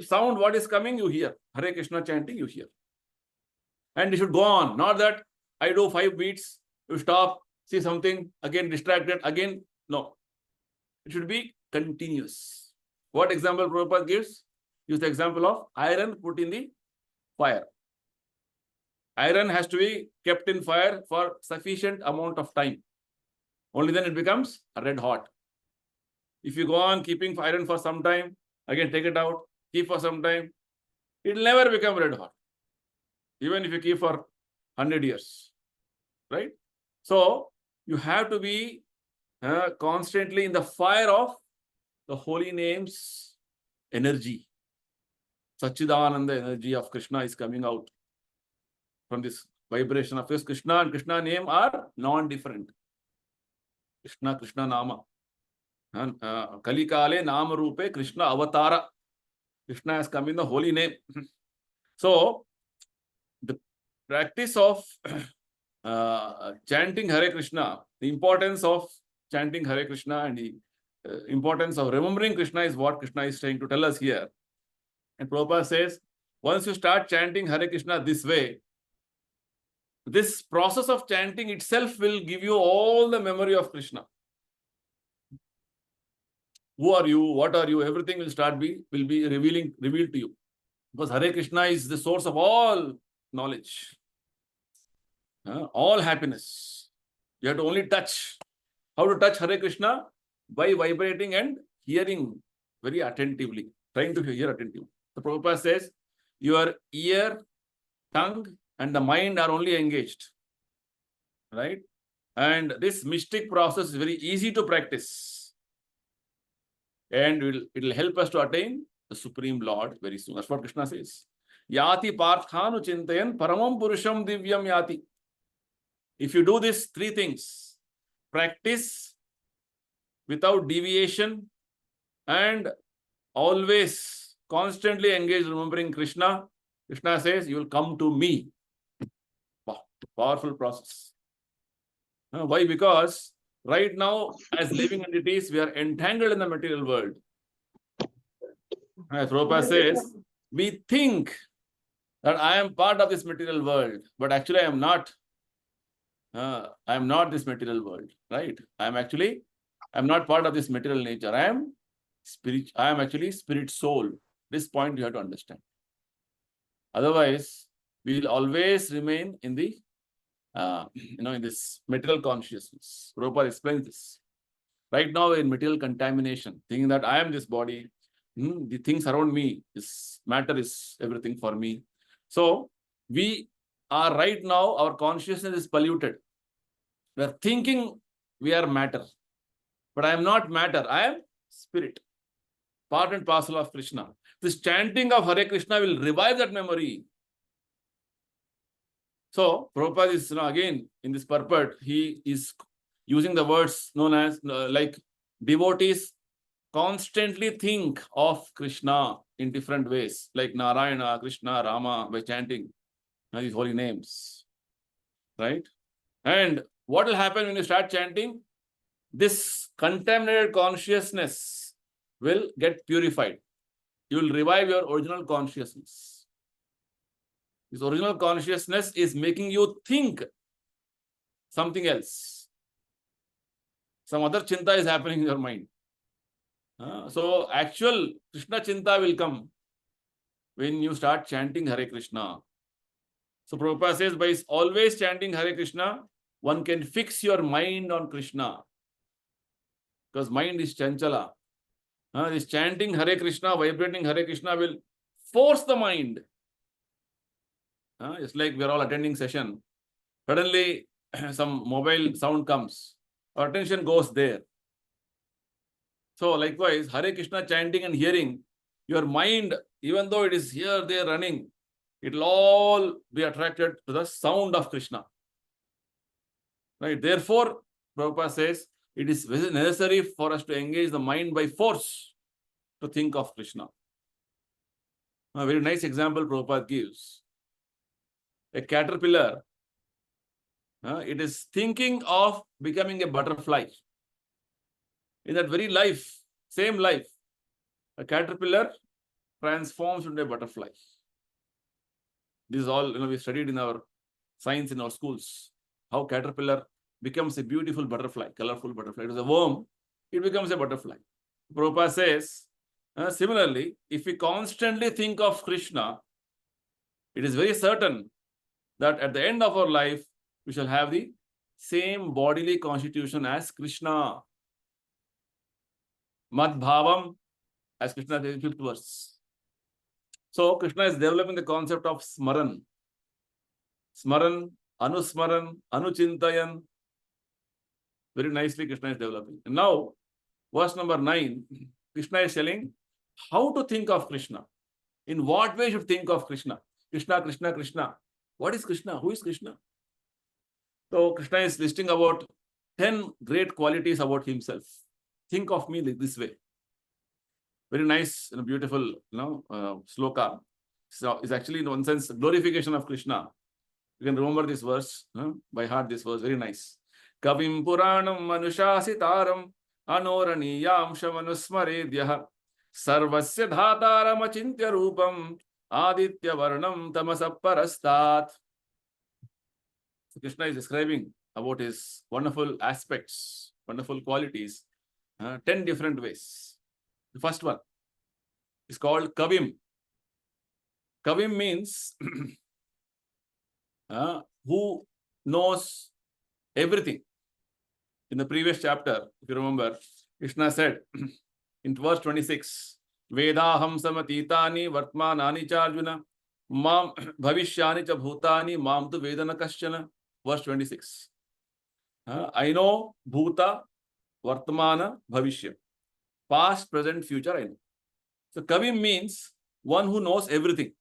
sound, what is coming, you hear. Hare Krishna chanting, you hear. And you should go on. Not that I do 5 beats, you stop, see something, again distracted, again. No. It should be continuous. What example Prabhupada gives? Use the example of iron put in the fire. Iron has to be kept in fire for sufficient amount of time. Only then it becomes red hot. If you go on keeping iron for some time, again take it out, keep for some time, it will never become red hot. Even if you keep for 100 years. Right? So, you have to be constantly in the fire of the holy name's energy. Sachidananda energy of Krishna is coming out from this vibration of his Krishna and Krishna name are non-different. Krishna Nama. Kali Kale Nama Rupe Krishna Avatara. Krishna has come in the holy name. So, the practice of chanting Hare Krishna, the importance of chanting Hare Krishna and the importance of remembering Krishna is what Krishna is trying to tell us here. And Prabhupada says, once you start chanting Hare Krishna this way, this process of chanting itself will give you all the memory of Krishna. Who are you? What are you? Everything will be revealed to you. Because Hare Krishna is the source of all knowledge, all happiness. You have to only touch. How to touch Hare Krishna? By vibrating and hearing very attentively, trying to hear attentively. The Prabhupada says, your ear, tongue, and the mind are only engaged. Right? And this mystic process is very easy to practice. And it will help us to attain the Supreme Lord very soon. That's what Krishna says. Yati parthanu chintayan paramam purusham divyam yati. If you do these three things, practice without deviation and always constantly engage remembering Krishna, Krishna says, you will come to me. Wow, powerful process. Why? Because right now, as living entities, we are entangled in the material world. As Prabhupada says, we think that I am part of this material world, but actually I am not. I am not this material world, right? I am not part of this material nature. I am spirit. I am actually spirit soul. This point you have to understand. Otherwise, We will always remain in the, in this material consciousness. Prabhupada explains this. Right now, we're in material contamination, thinking that I am this body, the things around me, is matter is everything for me. So, we are right now, our consciousness is polluted. We are thinking we are matter. But I am not matter, I am spirit. Part and parcel of Krishna. This chanting of Hare Krishna will revive that memory. So, Prabhupada is, again, in this purport, he is using the words known as, like, devotees constantly think of Krishna in different ways, like Narayana, Krishna, Rama, by chanting these holy names, right? And what will happen when you start chanting? This contaminated consciousness will get purified. You will revive your original consciousness. This original consciousness is making you think something else. Some other chinta is happening in your mind. So actual Krishna chinta will come when you start chanting Hare Krishna. So Prabhupada says, by always chanting Hare Krishna, one can fix your mind on Krishna. Because mind is chanchala. This chanting Hare Krishna, vibrating Hare Krishna will force the mind. It's like we are all attending session. Suddenly, some mobile sound comes. Our attention goes there. So likewise, Hare Krishna chanting and hearing, your mind, even though it is here, there running, it will all be attracted to the sound of Krishna. Right? Therefore, Prabhupada says, it is necessary for us to engage the mind by force to think of Krishna. A very nice example Prabhupada gives. A caterpillar, it is thinking of becoming a butterfly. In that very life, same life, a caterpillar transforms into a butterfly. This is all we studied in our science in our schools. How caterpillar becomes a beautiful butterfly, colorful butterfly. It is a worm, it becomes a butterfly. Prabhupada says, similarly, if we constantly think of Krishna, it is very certain that at the end of our life, we shall have the same bodily constitution as Krishna. Mad Bhavam, as Krishna says in 5th verse. So Krishna is developing the concept of Smaran. Smaran, Anusmaran, Anuchintayan. Very nicely Krishna is developing. And now, verse number 9, Krishna is telling how to think of Krishna. In what way should think of Krishna? Krishna, Krishna, Krishna. What is Krishna? Who is Krishna? So Krishna is listing about 10 great qualities about himself. Think of me this way. Very nice and beautiful, sloka. So it's actually in one sense glorification of Krishna. You can remember this verse by heart. This verse very nice. Kavim Puranam Manushasitaram Anoraniyam Shamanusmaredhyah Sarvasya Dhataram Achintya Rupam Aditya Varnam Tamasaparastat. So Krishna is describing about his wonderful aspects, wonderful qualities, 10 different ways. The first one is called Kavim. Kavim means who knows everything. In the previous chapter, if you remember, Krishna said in verse 26, Vedaham samatitani vartmanani charjuna mam bhavishyani cha bhutani mam tu vedana kasyana. Verse 26. I know bhuta, vartmana, bhavishya. Past, present, future, I know. So Kavim means one who knows everything.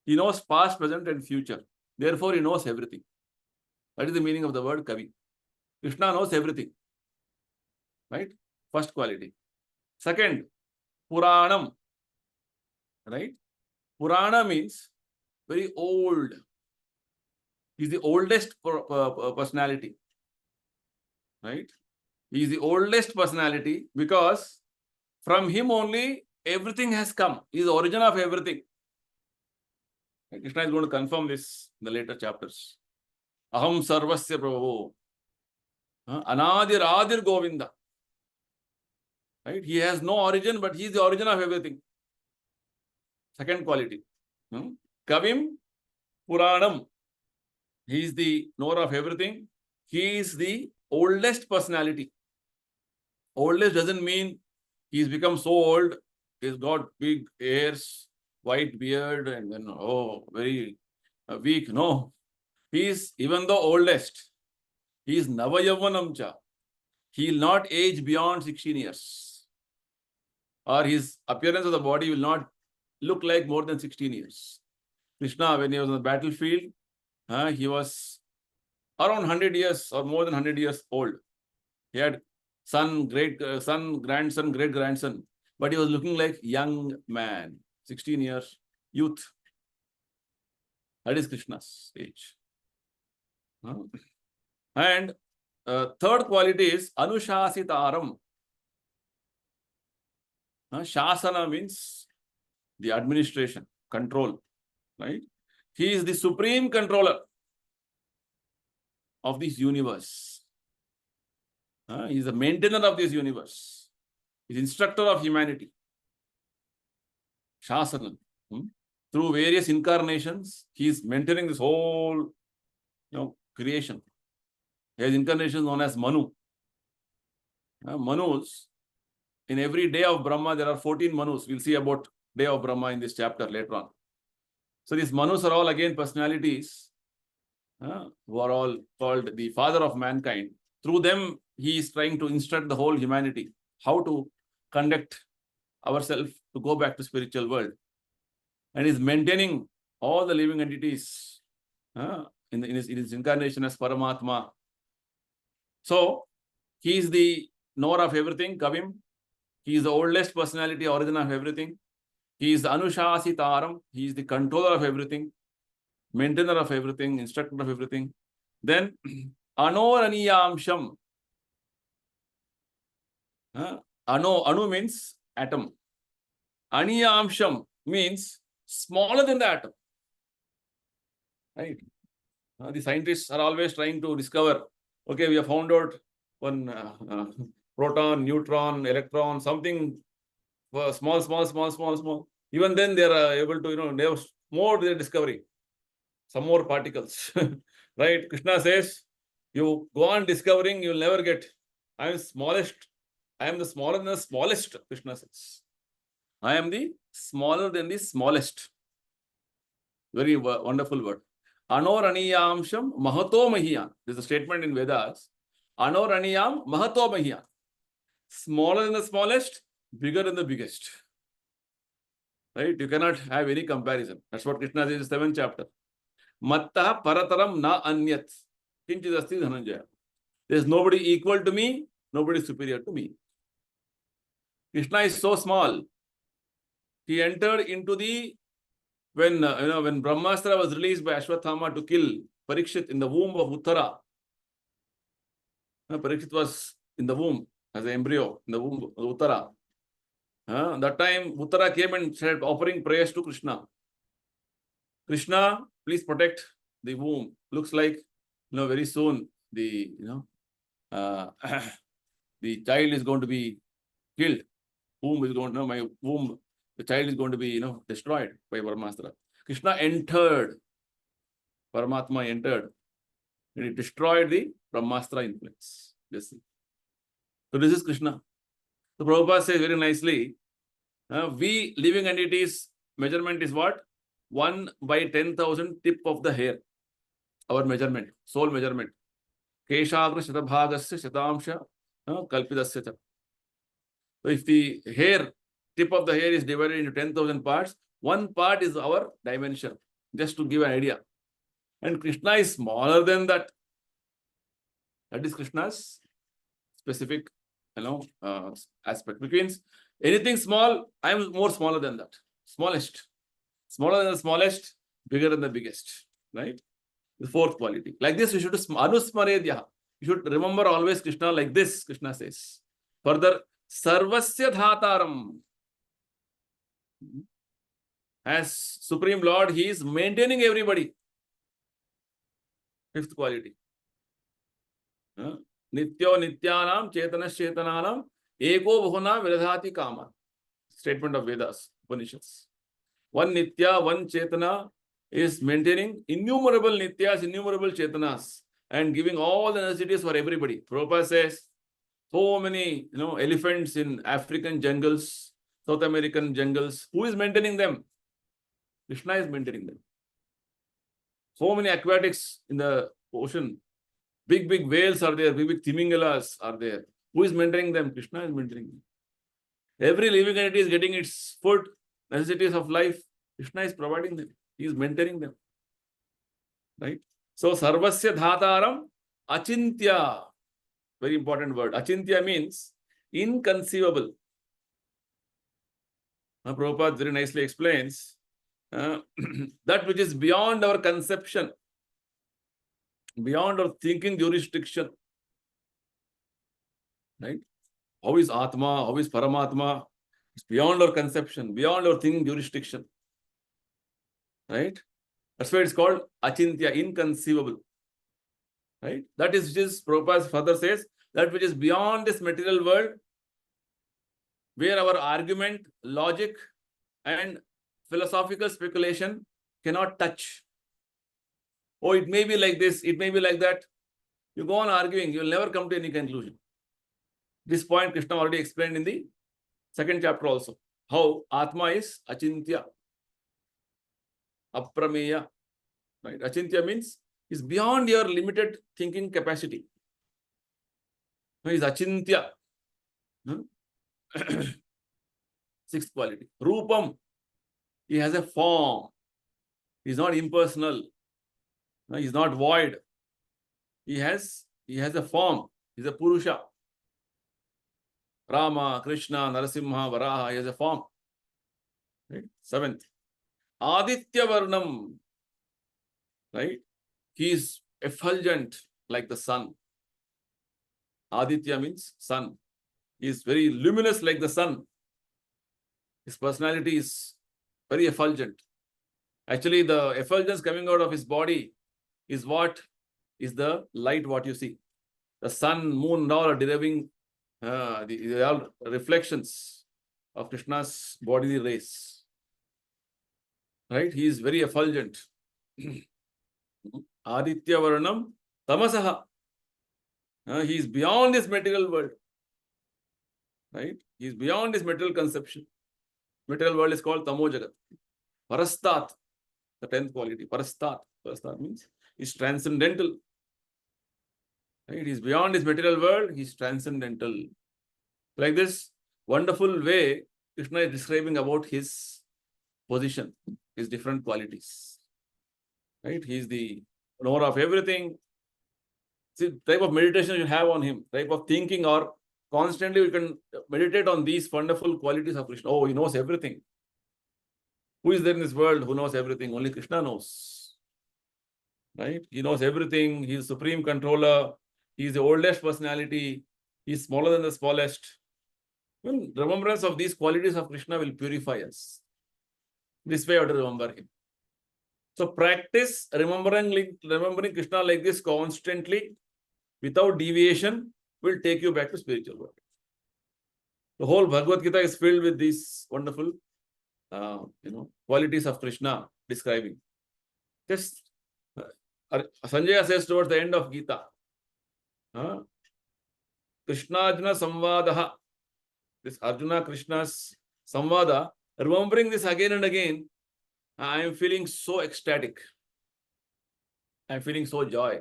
He knows past, present, and future. Therefore, he knows everything. That is the meaning of the word Kavi. Krishna knows everything. Right? First quality. Second, Puranam. Right? Purana means very old. He is the oldest personality. Right? He is the oldest personality because from him only everything has come. He is the origin of everything. Krishna is going to confirm this in the later chapters. Aham sarvasya prabhu. Anadir adir govinda. Right? He has no origin, but he is the origin of everything. Second quality. Kavim Puranam. He is the knower of everything. He is the oldest personality. Oldest doesn't mean he's become so old. He's got big hairs, white beard, and then very weak. No, he is even the oldest. He is Navayavanamcha. He will not age beyond 16 years. Or his appearance of the body will not look like more than 16 years. Krishna, when he was on the battlefield, he was around 100 years or more than 100 years old. He had son, son, grandson, great grandson, but he was looking like young man, 16 years, youth. That is Krishna's age. And third quality is Anushasitaram. Shasana means the administration, control, right? He is the supreme controller of this universe. He is the maintainer of this universe. He is instructor of humanity. Shasana. Through various incarnations, he is maintaining this whole creation. He has incarnations known as Manu. Manus, in every day of Brahma, there are 14 Manus. We'll see about day of Brahma in this chapter later on. So these Manus are all again personalities who are all called the father of mankind. Through them, he is trying to instruct the whole humanity how to conduct ourselves to go back to spiritual world. And is maintaining all the living entities in his incarnation as Paramatma. So, he is the knower of everything, Kavim. He is the oldest personality, origin of everything. He is the Anushasitaram. He is the controller of everything, maintainer of everything, instructor of everything. Then, Anoraniyamsham. Anu means atom. Aniyamsham means smaller than the atom. Right? The scientists are always trying to discover, okay, we have found out one proton, neutron, electron, something small. Even then they are able to, they have more their discovery, some more particles. Right? Krishna says, you go on discovering, you will never get. I am smallest. I am the smaller than the smallest, Krishna says. I am the smaller than the smallest. Very wonderful word. Anoraniyamsham mahato mahiyan. This is a statement in Vedas. Anoraniyam mahato mahiyan. Smaller than the smallest, bigger than the biggest. Right? You cannot have any comparison. That's what Krishna says in the 7th chapter. Matta parataram na anyat. Kinchidasti dhananjaya. There is nobody equal to me, nobody superior to me. Krishna is so small. He entered into the when Brahmastra was released by Ashwathama to kill Parikshit in the womb of Uttara. Parikshit was in the womb as an embryo in the womb of Uttara. That time Uttara came and started offering prayers to Krishna. Krishna, please protect the womb. Looks like very soon the the child is going to be killed. Womb is going my womb. The child is going to be, destroyed by Brahmastra. Krishna entered. Paramatma entered. And he destroyed the Brahmastra influence. So this is Krishna. So Prabhupada says very nicely, we living entities, measurement is what? 1 by 10,000 tip of the hair. Our measurement, soul measurement. Keshagra shatabhagasya shatamsha kalpidasya. So if the hair, tip of the hair is divided into 10,000 parts, one part is our dimension, just to give an idea. And Krishna is smaller than that. That is Krishna's specific, aspect. Which means anything small, I am more smaller than that. Smallest. Smaller than the smallest, bigger than the biggest. Right? The fourth quality. Like this, you should anusmaredya. You should remember always Krishna like this, Krishna says. Further, sarvasya dhataram. As Supreme Lord, he is maintaining everybody. Fifth quality. Nityo nityanam chetanas chetananam eko bhuna viradhati kama. Statement of Vedas, Upanishads. One nitya, one chetana, is maintaining innumerable nityas, innumerable chetanas, and giving all the necessities for everybody. Prabhupada says, so many elephants in African jungles, South American jungles. Who is maintaining them? Krishna is maintaining them. So many aquatics in the ocean. Big, big whales are there. Big, big timingalas are there. Who is maintaining them? Krishna is maintaining them. Every living entity is getting its food, necessities of life. Krishna is providing them. He is maintaining them. Right? So, Sarvasya Dhataram Achintya. Very important word. Achintya means inconceivable. Prabhupada very nicely explains that which is beyond our conception, beyond our thinking jurisdiction. Right? How is Atma? How is Paramatma? It's beyond our conception, beyond our thinking jurisdiction. Right? That's why it's called Achintya, inconceivable. Right? That is which is, Prabhupada further says, that which is beyond this material world, where our argument, logic, and philosophical speculation cannot touch. Oh, it may be like this, it may be like that. You go on arguing, you will never come to any conclusion. This point Krishna already explained in the second chapter also. How Atma is Achintya, Aprameya. Right? Achintya means is beyond your limited thinking capacity. He is Achintya. Sixth quality. Rupam. He has a form. He is not impersonal. He is not void. He has a form. He is a Purusha. Rama, Krishna, Narasimha, Varaha. He has a form. Right? Seventh. Aditya Varnam. Right? He is effulgent like the sun. Aditya means sun. He is very luminous like the sun. His personality is very effulgent. Actually, the effulgence coming out of his body is what is the light what you see. The sun, moon, and all are deriving they are reflections of Krishna's bodily rays. Right? He is very effulgent. Aditya Varnam Tamasaha. He is beyond this material world. Right? He is beyond this material conception. Material world is called Tamo Jagat. Parastat, the 10th quality. Parastat. Parastat means he is transcendental. Right? He is beyond this material world. He is transcendental. Like this wonderful way Krishna is describing about his position, his different qualities. Right? He is the knower of everything. See, type of meditation you have on him, type of thinking, or constantly you can meditate on these wonderful qualities of Krishna. Oh, he knows everything. Who is there in this world who knows everything? Only Krishna knows. Right? He knows everything. He is supreme controller. He is the oldest personality. He is smaller than the smallest. When remembrance of these qualities of Krishna will purify us. This way you have to remember him. So practice remembering Krishna like this constantly, without deviation, will take you back to spiritual world. The whole Bhagavad Gita is filled with these wonderful, qualities of Krishna describing. Just Sanjaya says towards the end of Gita, Krishna Arjuna Samvadaha. This Arjuna Krishna's Samvada, remembering this again and again, I am feeling so ecstatic. I am feeling so joy.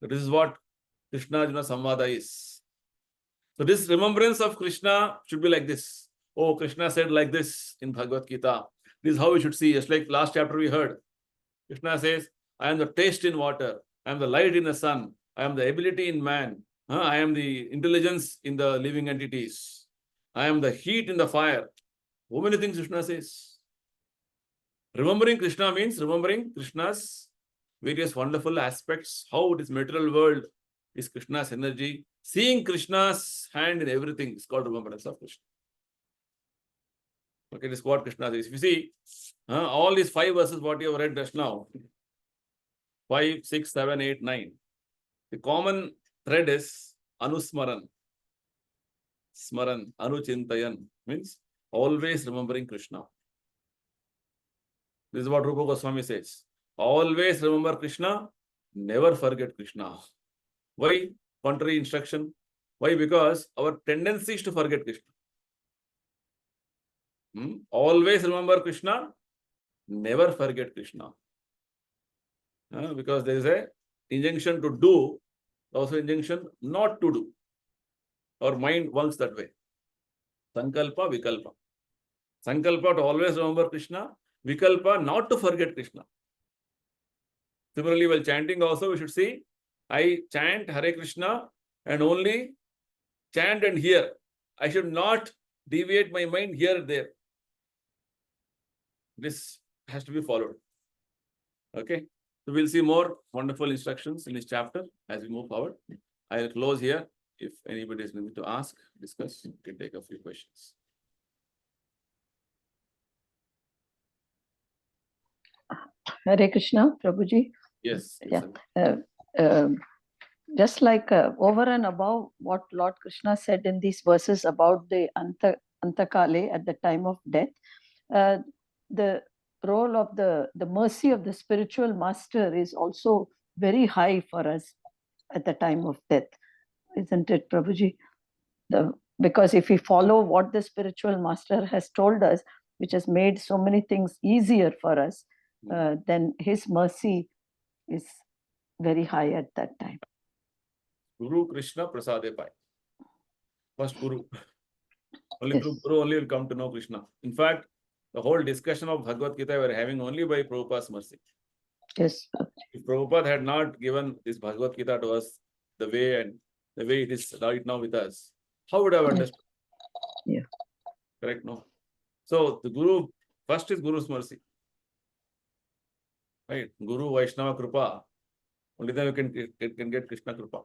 This is what Krishna Arjuna Samvada is. So this remembrance of Krishna should be like this. Oh, Krishna said like this in Bhagavad Gita. This is how we should see. Just like last chapter we heard. Krishna says, I am the taste in water. I am the light in the sun. I am the ability in man. I am the intelligence in the living entities. I am the heat in the fire. So many things Krishna says. Remembering Krishna means remembering Krishna's various wonderful aspects, how this material world is Krishna's energy. Seeing Krishna's hand in everything is called remembrance of Krishna. Okay, this is what Krishna says. If you see, all these 5 verses what you have read just now, 5, 6, 7, 8, 9, the common thread is Anusmaran. Smaran, Anuchintayan means always remembering Krishna. This is what Rupa Goswami says. Always remember Krishna, never forget Krishna. Why? Contrary instruction. Why? Because our tendency is to forget Krishna. Always remember Krishna, never forget Krishna. Because there is a injunction to do, also injunction not to do. Our mind works that way. Sankalpa, Vikalpa. Sankalpa to always remember Krishna, Vikalpa not to forget Krishna. Similarly, while chanting also, we should see, I chant Hare Krishna and only chant and hear. I should not deviate my mind here and there. This has to be followed. Okay. So we'll see more wonderful instructions in this chapter as we move forward. I'll close here. If anybody is going to ask, discuss, you can take a few questions. Hare Krishna, Prabhuji. Yes. Yeah. Just like over and above what Lord Krishna said in these verses about the Antakale at the time of death, the role of the mercy of the spiritual master is also very high for us at the time of death. Isn't it, Prabhuji? Because if we follow what the spiritual master has told us, which has made so many things easier for us, then his mercy is very high at that time. Guru Krishna Prasade Pai. First Guru. Only Yes. through Guru only will come to know Krishna. In fact, the whole discussion of Bhagavad Gita we are having only by Prabhupada's mercy. Yes. If Prabhupada had not given this Bhagavad Gita to us the way it is right now with us, how would I have understood? Yeah. Correct? No. So the Guru, first is Guru's mercy. Right? Guru Vaishnava Kripa. Only then you can get Krishna Kripa.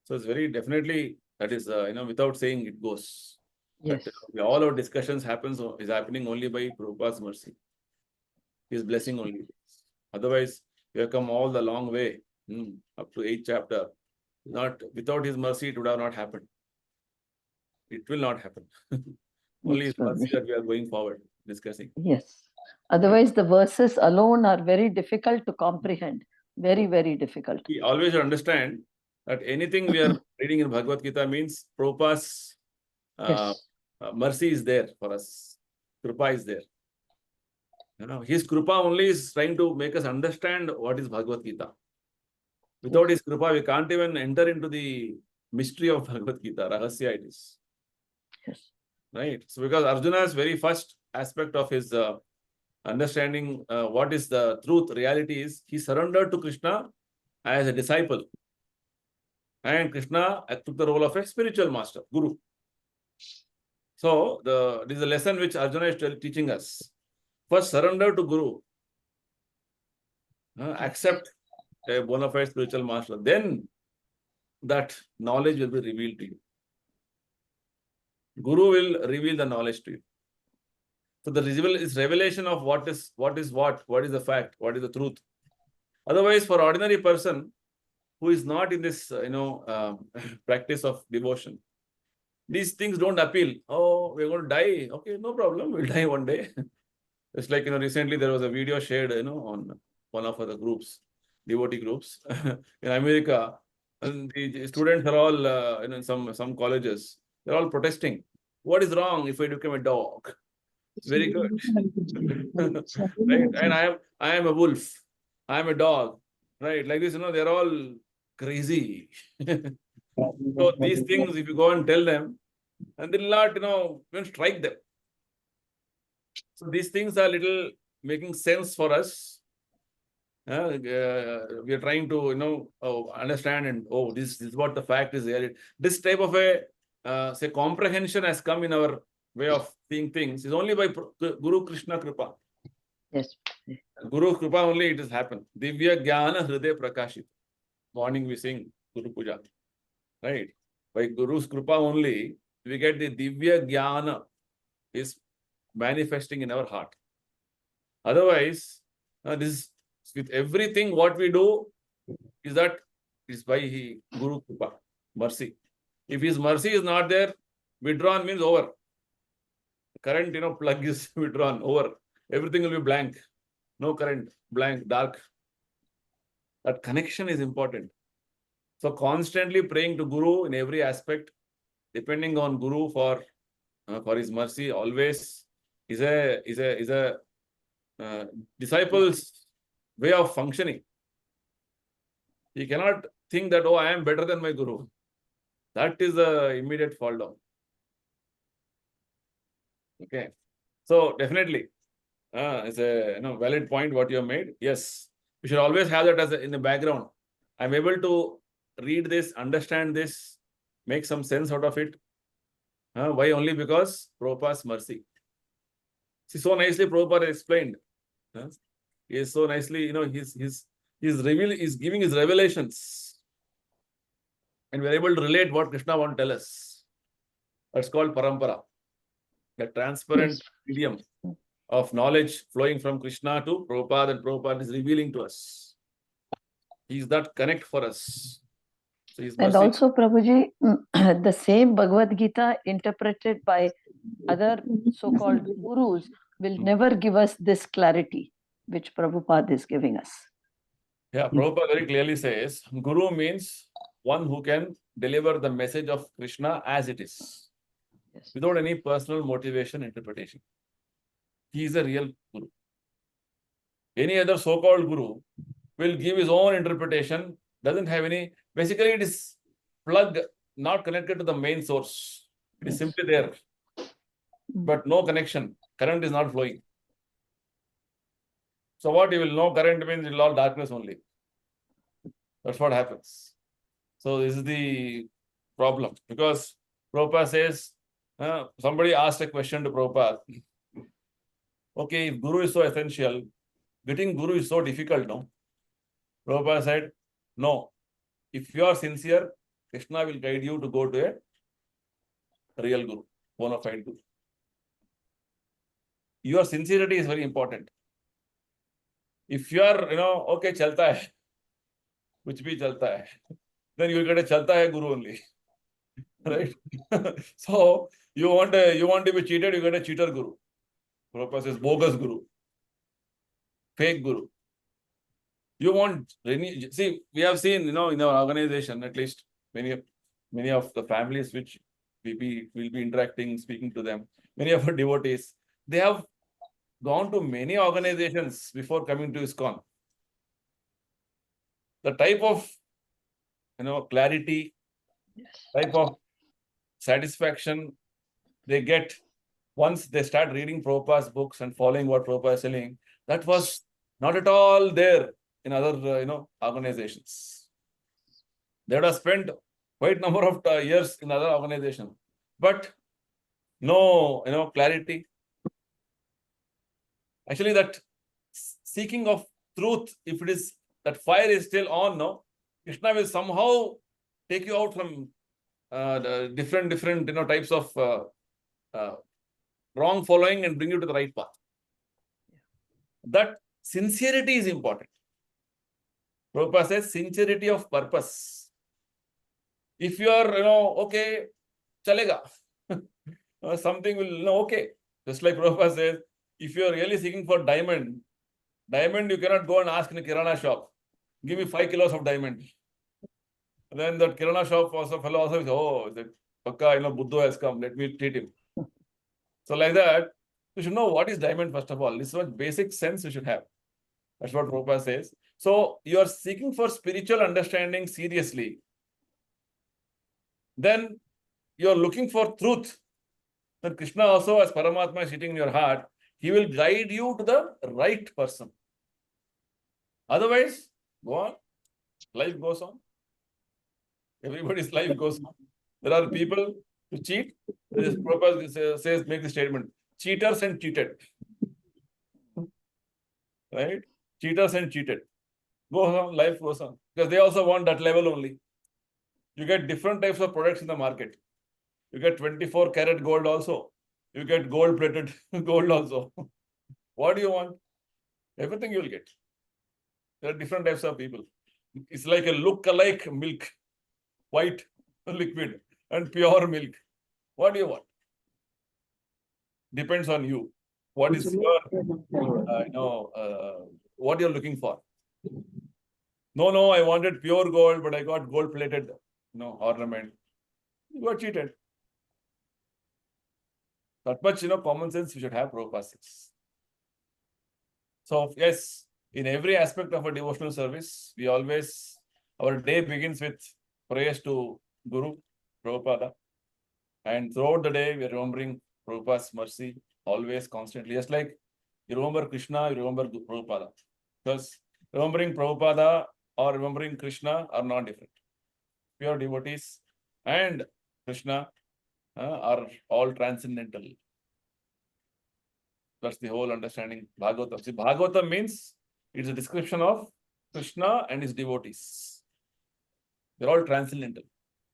So it's very definitely, that is, without saying it goes. Yes. That, all our discussions is happening only by Prabhupada's mercy. His blessing only. Otherwise, we have come all the long way, up to 8th chapter. Without his mercy, it would have not happened. It will not happen. Only his mercy that we are going forward, discussing. Yes. Otherwise, the verses alone are very difficult to comprehend. Very, very difficult. We always should understand that anything we are reading in Bhagavad Gita means Prabhupada's mercy is there for us. Kripa is there. His Kripa only is trying to make us understand what is Bhagavad Gita. Without his Kripa, we can't even enter into the mystery of Bhagavad Gita. Rahasya it is. Yes. Right? So because Arjuna's very first aspect of his understanding what is the truth, reality is, he surrendered to Krishna as a disciple. And Krishna took the role of a spiritual master, Guru. So this is a lesson which Arjuna is teaching us. First, surrender to Guru. Accept a bona fide spiritual master. Then that knowledge will be revealed to you. Guru will reveal the knowledge to you. So the revelation of what is the fact, what is the truth. Otherwise, for ordinary person who is not in this, practice of devotion, these things don't appeal. Oh, we're going to die. Okay, no problem. We'll die one day. It's like, recently there was a video shared, on one of the groups, devotee groups in America. And the students are all, in some colleges, they're all protesting. What is wrong if I become a dog? Very good. Right? And I am a wolf. I am a dog. Right? Like this, they're all crazy. So these things, if you go and tell them, and they'll not, even strike them. So these things are little making sense for us. We are trying to, understand and, this is what the fact is there. This type of a, comprehension has come in our way of seeing things. Is only by Guru Krishna Kripa. Yes. Guru Kripa only it has happened. Divya Jnana Hriday Prakashit. Morning we sing Guru Puja. Right? By Guru's Kripa only, we get the Divya Jnana is manifesting in our heart. Otherwise, this with everything what we do is by Guru Kripa, mercy. If his mercy is not there, withdrawn means over. Current, plug is withdrawn, over. everything will be blank, no current, blank, dark. That connection is important. So constantly praying to Guru in every aspect, depending on Guru for his mercy, always is a disciple's way of functioning. He cannot think that, oh, I am better than my Guru. That is the immediate fall down. Okay. So definitely, it's a valid point what you have made. Yes, we should always have that as in the background. I'm able to read this, understand this, make some sense out of it. Why? Only because Prabhupada's mercy. See, so nicely Prabhupada explained. He is so nicely, he's giving his revelations. And we're able to relate what Krishna wants to tell us. That's called parampara. The transparent medium of knowledge flowing from Krishna to Prabhupada, and Prabhupada is revealing to us. He's that connect for us. So and also, Prabhuji, the same Bhagavad Gita interpreted by other so-called gurus will never give us this clarity which Prabhupada is giving us. Yeah, Prabhupada very clearly says, Guru means one who can deliver the message of Krishna as it is, without any personal motivation, interpretation. He is a real Guru. Any other so-called Guru will give his own interpretation, doesn't have any, basically it is plug, not connected to the main source. It is simply there, but no connection. Current is not flowing. So what you will know, current means it will all darkness only. That's what happens. So this is the problem, because Prabhupada says, somebody asked a question to Prabhupada. Okay, if Guru is so essential, getting Guru is so difficult, no? Prabhupada said, no. If you are sincere, Krishna will guide you to go to a real Guru, bona fide Guru. Your sincerity is very important. If you are, okay, chalta hai, kuch bhi chalta hai, then you will get a chalta hai Guru only. Right? So you want to be cheated, you get a cheater Guru. Prabhupada says bogus Guru, fake Guru. You want, see, we have seen, in our organization, at least many of the families which will be interacting, speaking to them, many of our devotees, they have gone to many organizations before coming to ISKCON. The type of, clarity, type of satisfaction they get once they start reading Prabhupada's books and following what Prabhupada is saying, that was not at all there in other, organizations. They would have spent quite a number of years in other organizations, but no, clarity. Actually, that seeking of truth, if it is, that fire is still on, no, Krishna will somehow take you out from the different, types of wrong following and bring you to the right path. That sincerity is important. Prabhupada says sincerity of purpose. If you are, okay, chalega, something will, okay. Just like Prabhupada says, if you are really seeking for diamond, you cannot go and ask in a kirana shop, give me 5 kilos of diamond. And then that kirana shop fellow also says, oh, the pakka, Buddha has come, let me treat him. So like that, you should know what is diamond first of all. This is what basic sense you should have. That's what Prabhupada says. So you are seeking for spiritual understanding seriously. Then you are looking for truth. Then Krishna also, as Paramatma is sitting in your heart, he will guide you to the right person. Otherwise, go on. Life goes on. Everybody's life goes on. There are people who cheat. This Prabhupada says, make the statement, cheaters and cheated. Right? Cheaters and cheated. Goes on, life goes on. Because they also want that level only. You get different types of products in the market. You get 24 karat gold also. You get gold-plated gold also. What do you want? Everything you will get. There are different types of people. It's like a look-alike milk. White liquid and pure milk. What do you want? Depends on you. what is your, what you're looking for. No, I wanted pure gold, but I got gold-plated, ornament. You got cheated. That much, common sense we should have, Prabhupada says. So, yes, in every aspect of a devotional service, our day begins with prayers to Guru, Prabhupada. And throughout the day, we are remembering Prabhupada's mercy, always, constantly. Just like you remember Krishna, you remember Prabhupada. Because remembering Prabhupada or remembering Krishna are not different. Pure devotees and Krishna are all transcendental. That's the whole understanding Bhagavatam. See, Bhagavatam means it's a description of Krishna and his devotees. They're all transcendental.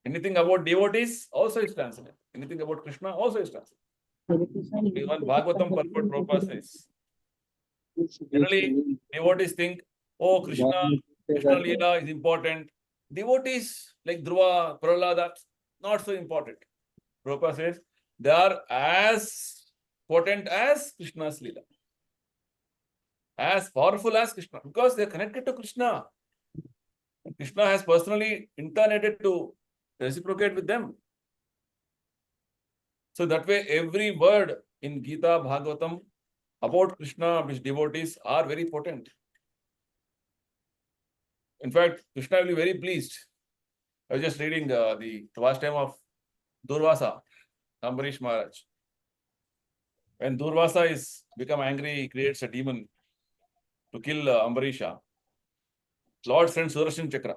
Anything about devotees also is transcendental. Anything about Krishna also is transcendental. Even Bhagavatam purport Prabhupada says. Generally, devotees think, oh, Krishna Leela is important. Devotees like Dhruva, Prahlada, not so important. Prabhupada says they are as potent as Krishna's Leela. As powerful as Krishna. Because they are connected to Krishna. And Krishna has personally incarnated to reciprocate with them. So that way, every word in Gita, Bhagavatam about Krishna, which devotees are very potent. In fact, Krishna will be very pleased. I was just reading the last time of Durvasa, Ambarish Maharaj. When Durvasa is become angry, he creates a demon to kill Ambarisha. Lord sends Sudarshan Chakra.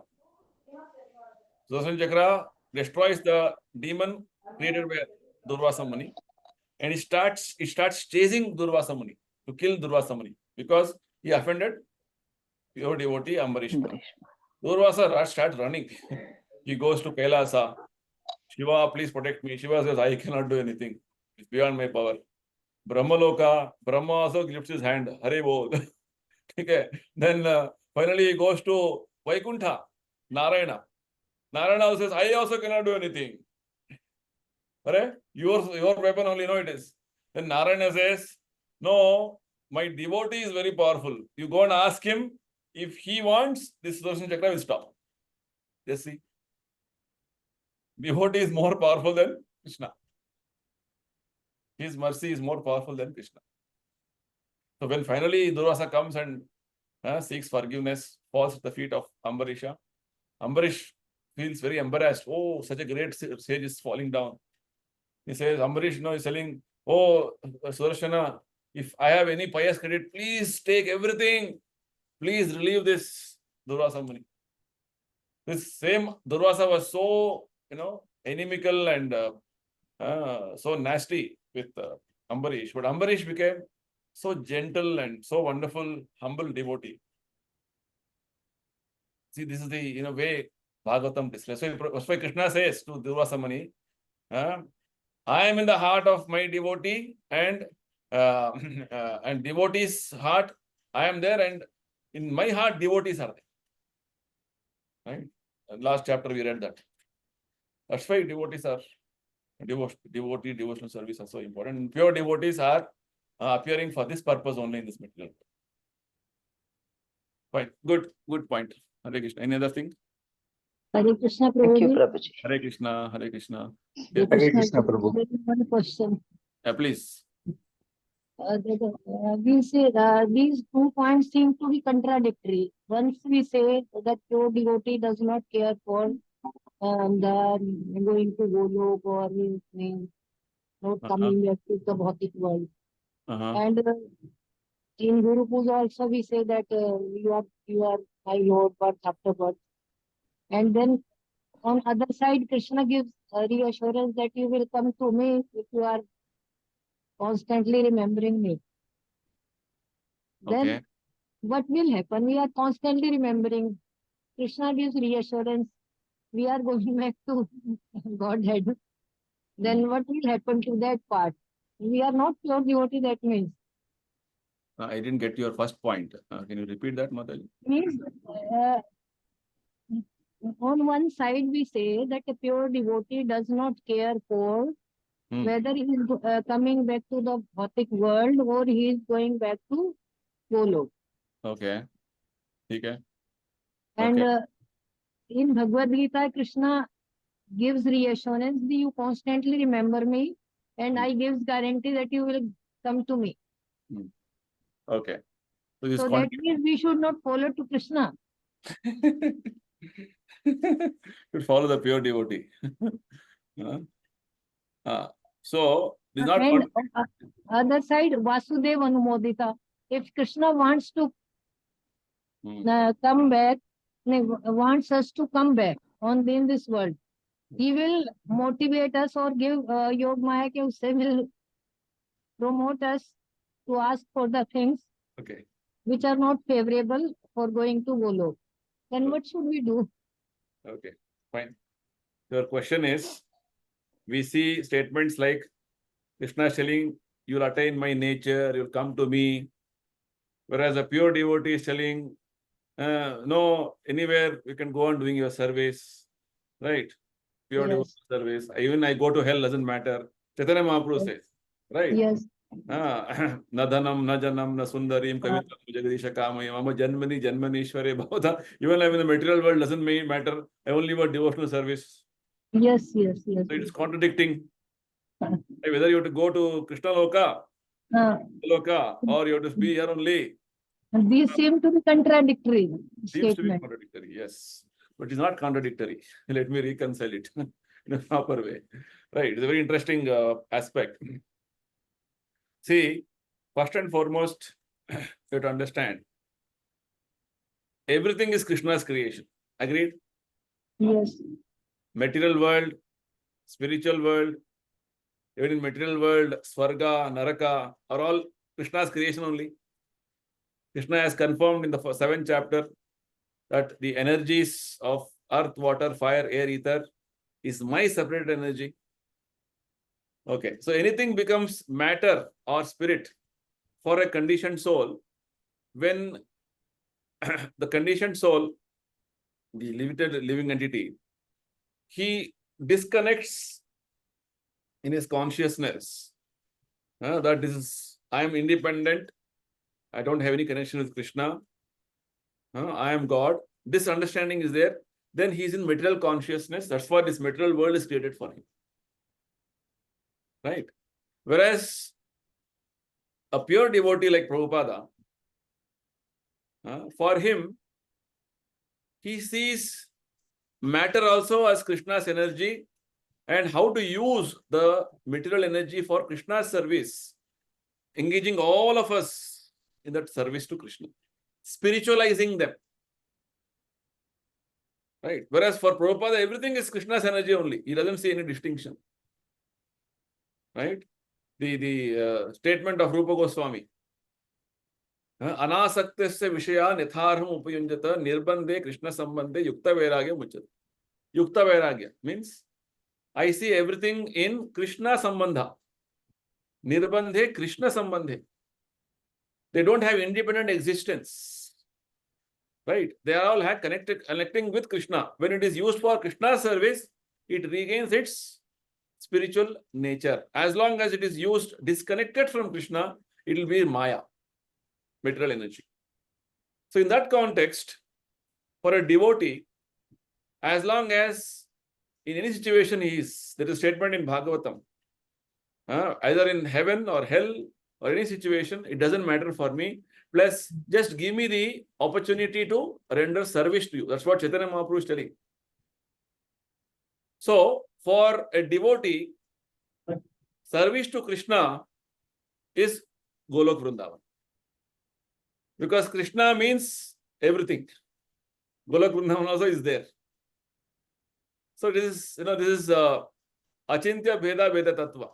Sudarshan Chakra destroys the demon created by Durvasa Muni, and he starts chasing Durvasa Muni to kill Durvasa Muni because he offended pure devotee Ambarish Maharaj. Durvasa starts running. He goes to Kailasa. Shiva, please protect me. Shiva says, I cannot do anything. It's beyond my power. Brahmaloka, Brahma also lifts his hand. Hare Bol. Okay. Then finally he goes to Vaikuntha, Narayana. Narayana also says, I also cannot do anything. Hare? Your weapon only, no, it is. Then Narayana says, no, my devotee is very powerful. You go and ask him. If he wants, this Sudarshan Chakra will stop. Just see. Devotee is more powerful than Krishna. His mercy is more powerful than Krishna. So when finally Durvasa comes and seeks forgiveness, falls at the feet of Ambarisha, Ambarish feels very embarrassed. Oh, such a great sage is falling down. He says, Ambarish, he's telling, oh, Sudarshana, if I have any pious credit, please take everything. Please relieve this Durvasa Muni. This same Durvasa was so, inimical and so nasty with Ambarish. But Ambarish became so gentle and so wonderful, humble devotee. See, this is the, way Bhagavatam describes. So that's why Krishna says to Durvasa Muni, I am in the heart of my devotee and devotee's heart, I am there, and in my heart, devotees are there. Right? And last chapter we read that. That's why devotees are devotional service are so important. And pure devotees are appearing for this purpose only in this material. Fine. Good point. Hare Krishna. Any other thing? Hare Krishna, Prabhuji. Thank you, Prabhuji. Hare Krishna. Hare Krishna. Hare Yes. Krishna, Prabhu. One question. Please. We say these 2 points seem to be contradictory. Once we say that pure devotee does not care for the going to Golok or not coming back to the Bhautik world. And in Guru Puja also we say that you are my Lord birth after birth. And then on other side, Krishna gives a reassurance that you will come to me if you are constantly remembering me. Then what will happen? We are constantly remembering. Krishna gives reassurance. We are going back to Godhead. Then what will happen to that part? We are not pure devotee, that means. I didn't get your first point. Can you repeat that, Mataji? Means on one side we say that a pure devotee does not care for Hmm. whether he is coming back to the bhautik world or he is going back to Golok. Okay. Okay. And Okay. in Bhagavad Gita, Krishna gives reassurance that you constantly remember me, and I gives guarantee that you will come to me. Okay. So this So that means we should not follow to Krishna. should follow the pure devotee. So this is not And other side, Vasudev Anumodita. If Krishna wants to come back, wants us to come back in this world, he will motivate us or give Yog Maya ke usse will promote us to ask for the things okay. which are not favorable for going to Golok. Then what should we do? Okay. Fine. Your question is, we see statements like Krishna is telling, you'll attain my nature, you'll come to me. Whereas a pure devotee is telling, no, anywhere you can go on doing your service. Right? Pure devotee Yes. service. Even I go to hell, doesn't matter. Chaitanya Mahaprabhu says. Right? Yes. Na dhanam, na janam, na sundarim, kavitram, jagadisha kamayam, mama janmani, janmanishware, bhavata. Even I'm in the material world, doesn't matter. I only want devotional service. Yes, yes, yes. So it is contradicting. Whether you have to go to Krishna Loka, or you have to be here only. These seem to be contradictory Seems to be statements. contradictory, yes. But it's not contradictory. Let me reconcile it in a proper way. Right. It's a very interesting aspect. See, first and foremost, you have to understand, everything is Krishna's creation. Agreed? Yes. Material world, spiritual world, even in material world, Swarga, Naraka are all Krishna's creation only. Krishna has confirmed in the 7th chapter that the energies of earth, water, fire, air, ether is my separate energy. Okay, so anything becomes matter or spirit for a conditioned soul when the conditioned soul, the limited living entity, he disconnects in his consciousness that this is, I am independent, I don't have any connection with Krishna, I am God. This understanding is there. Then he is in material consciousness. That's why this material world is created for him. Right? Whereas a pure devotee like Prabhupada, for him, he sees matter also as Krishna's energy and how to use the material energy for Krishna's service, engaging all of us in that service to Krishna, spiritualizing them. Right? Whereas for Prabhupada, everything is Krishna's energy only. He doesn't see any distinction. Right? The statement of Rupa Goswami. Anasaktasya vishaya nitharham upayunjata nirbandhe Krishna sambandhe yukta vairagya muchat. Yukta vairagya means I see everything in Krishna sambandha. Nirbandhe Krishna sambandhe. They don't have independent existence. Right? They are all connecting with Krishna. When it is used for Krishna's service, it regains its spiritual nature. As long as it is used disconnected from Krishna, it will be Maya, material energy. So in that context, for a devotee, as long as in any situation he is, there is a statement in Bhagavatam, either in heaven or hell or any situation, it doesn't matter for me. Plus, just give me the opportunity to render service to you. That's what Chaitanya Mahaprabhu is telling. So, for a devotee, service to Krishna is Golok Vrindavan. Because Krishna means everything. Golok Vrindavan also is there. So this is Achintya Bheda Veda Tattva.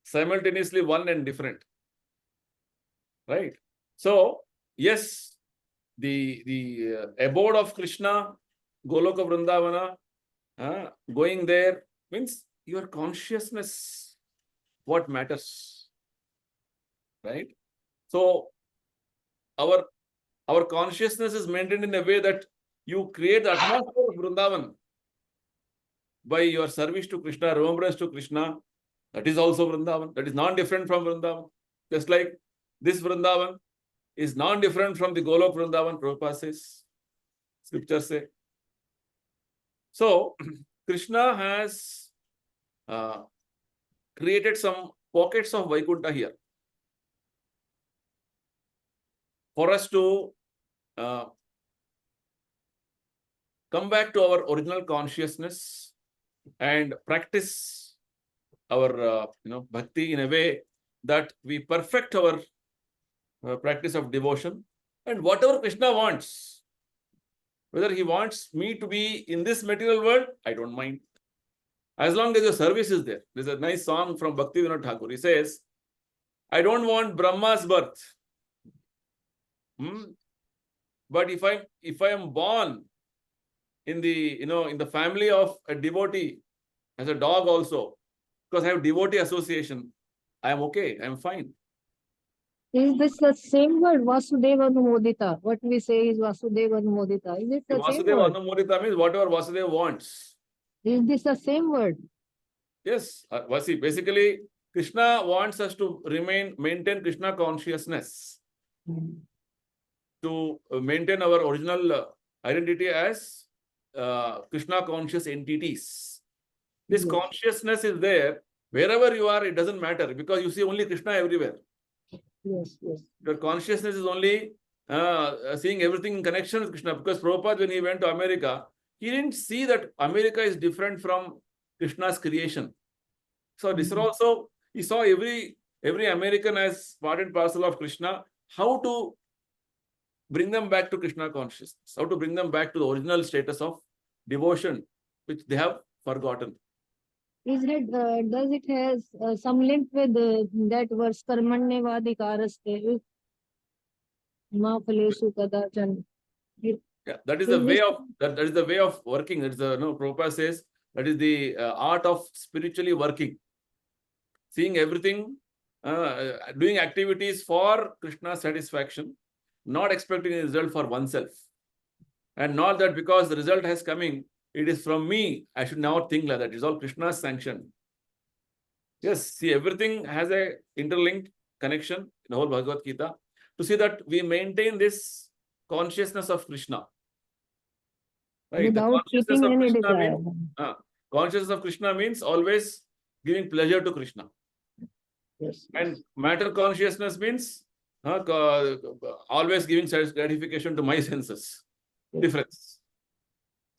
Simultaneously one and different. Right? So, yes, the abode of Krishna, Goloka Vrindavana, going there means your consciousness, what matters. Right? So, our consciousness is maintained in a way that you create the atmosphere of Vrindavan by your service to Krishna, remembrance to Krishna, That is also Vrindavan. That is non-different from Vrindavan. Just like this Vrindavan is non-different from the Golok Vrindavan, Prabhupada says. Scriptures say. So, Krishna has created some pockets of Vaikuntha here for us to come back to our original consciousness and practice our bhakti in a way that we perfect our practice of devotion. And whatever Krishna wants, whether he wants me to be in this material world, I don't mind. As long as your service is there. There's a nice song from Bhaktivinoda Thakur. He says, I don't want Brahma's birth. But if I am born in the family of a devotee, as a dog also, because I have devotee association, I am okay, I am fine. Is this the same word, Vasudeva Anumodita? What we say is Vasudeva Anumodita. Is it the same Vasudeva word? Anumodita means whatever Vasudeva wants. Is this the same word? Yes, basically, Krishna wants us to maintain Krishna consciousness, to maintain our original identity as Krishna conscious entities. This consciousness is there. Wherever you are, it doesn't matter because you see only Krishna everywhere. Yes, yes. Your consciousness is only seeing everything in connection with Krishna. Because Prabhupada, when he went to America, he didn't see that America is different from Krishna's creation. So this is also, he saw every American as part and parcel of Krishna. How to bring them back to Krishna consciousness? How to bring them back to the original status of devotion, which they have forgotten. Is it, does it has some link with that verse Karmanyevadikaraste Ma Phaleshu Kadachan? Yeah, that is the way of that is the way of working. That's the Prabhupada says that is the art of spiritually working, seeing everything, doing activities for Krishna's satisfaction, not expecting a result for oneself, and not that because the result has coming, it is from me. I should not think like that. It's all Krishna's sanction. Yes, see, everything has a interlinked connection in the whole Bhagavad Gita to see that we maintain this consciousness of Krishna. Right? Without keeping any desire. Consciousness of Krishna means always giving pleasure to Krishna. Yes. And matter consciousness means always giving gratification to my senses. Yes. Difference.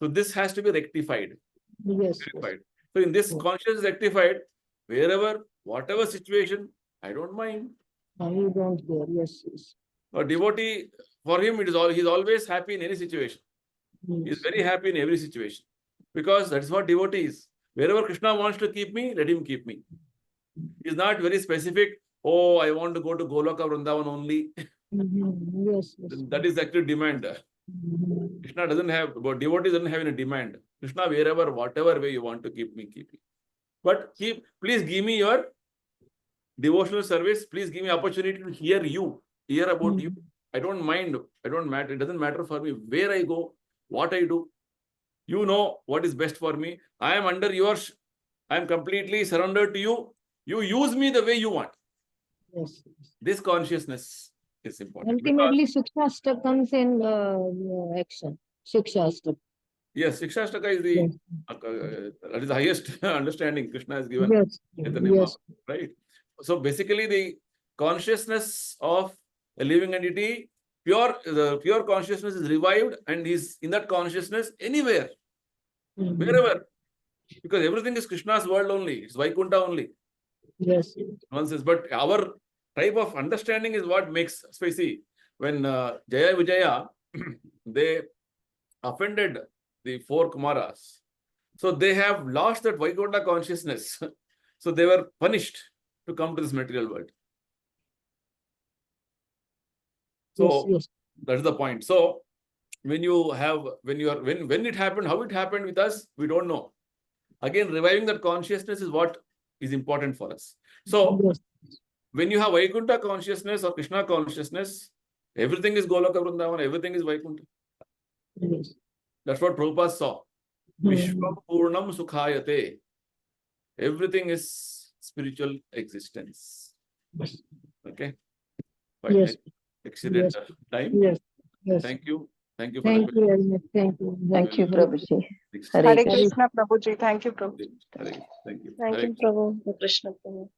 So this has to be rectified. Yes. Rectified. So in this consciousness rectified, wherever, whatever situation, I don't mind. You don't care. Yes, yes. A devotee, for him, he's always happy in any situation. He's very happy in every situation. Because that's what devotee is. Wherever Krishna wants to keep me, let him keep me. He's not very specific. Oh, I want to go to Goloka Vrindavan only. Yes, yes. That is actually demand. Krishna doesn't have, but devotee doesn't have any demand. Krishna, wherever, whatever way you want to keep me, keep me. But please give me your devotional service. Please give me opportunity to hear about you. I don't mind. I don't matter. It doesn't matter for me where I go, what I do. You know what is best for me. I am under yours. I am completely surrendered to you. You use me the way you want. Yes. This consciousness is important. Ultimately, Shikshashtaka comes in action. Shikshashtaka. Yes, Shikshashtaka is the that is the highest understanding Krishna has given. Yes. Yes. Right. So basically, the consciousness of a living entity, the pure consciousness is revived, and he's in that consciousness anywhere, wherever, because everything is Krishna's world only. It's Vaikuntha only. Yes. Nonsense. But our type of understanding is what makes, especially when Jaya Vijaya, they offended the 4 Kumaras. So they have lost that Vaikuntha consciousness. So they were punished to come to this material world. So that's the point. So when it happened, how it happened with us, we don't know. Again, reviving that consciousness is what is important for us. So when you have Vaikuntha consciousness or Krishna consciousness, everything is Goloka Vrindavan, everything is Vaikuntha. Yes. That's what Prabhupada saw. Vishwam Purnam Sukhayate. Everything is spiritual existence. Okay. Yes. Exceeded Yes. time. Yes. Yes. Thank you. Thank you for Thank the you very much. Thank you. Thank you, Hare Prabhuji. next. Hare Hare Krishna. Krishna, Prabhuji. Thank you, Prabhuji. Thank you. Thank you, Prabhu. Hare Krishna, Prabhu.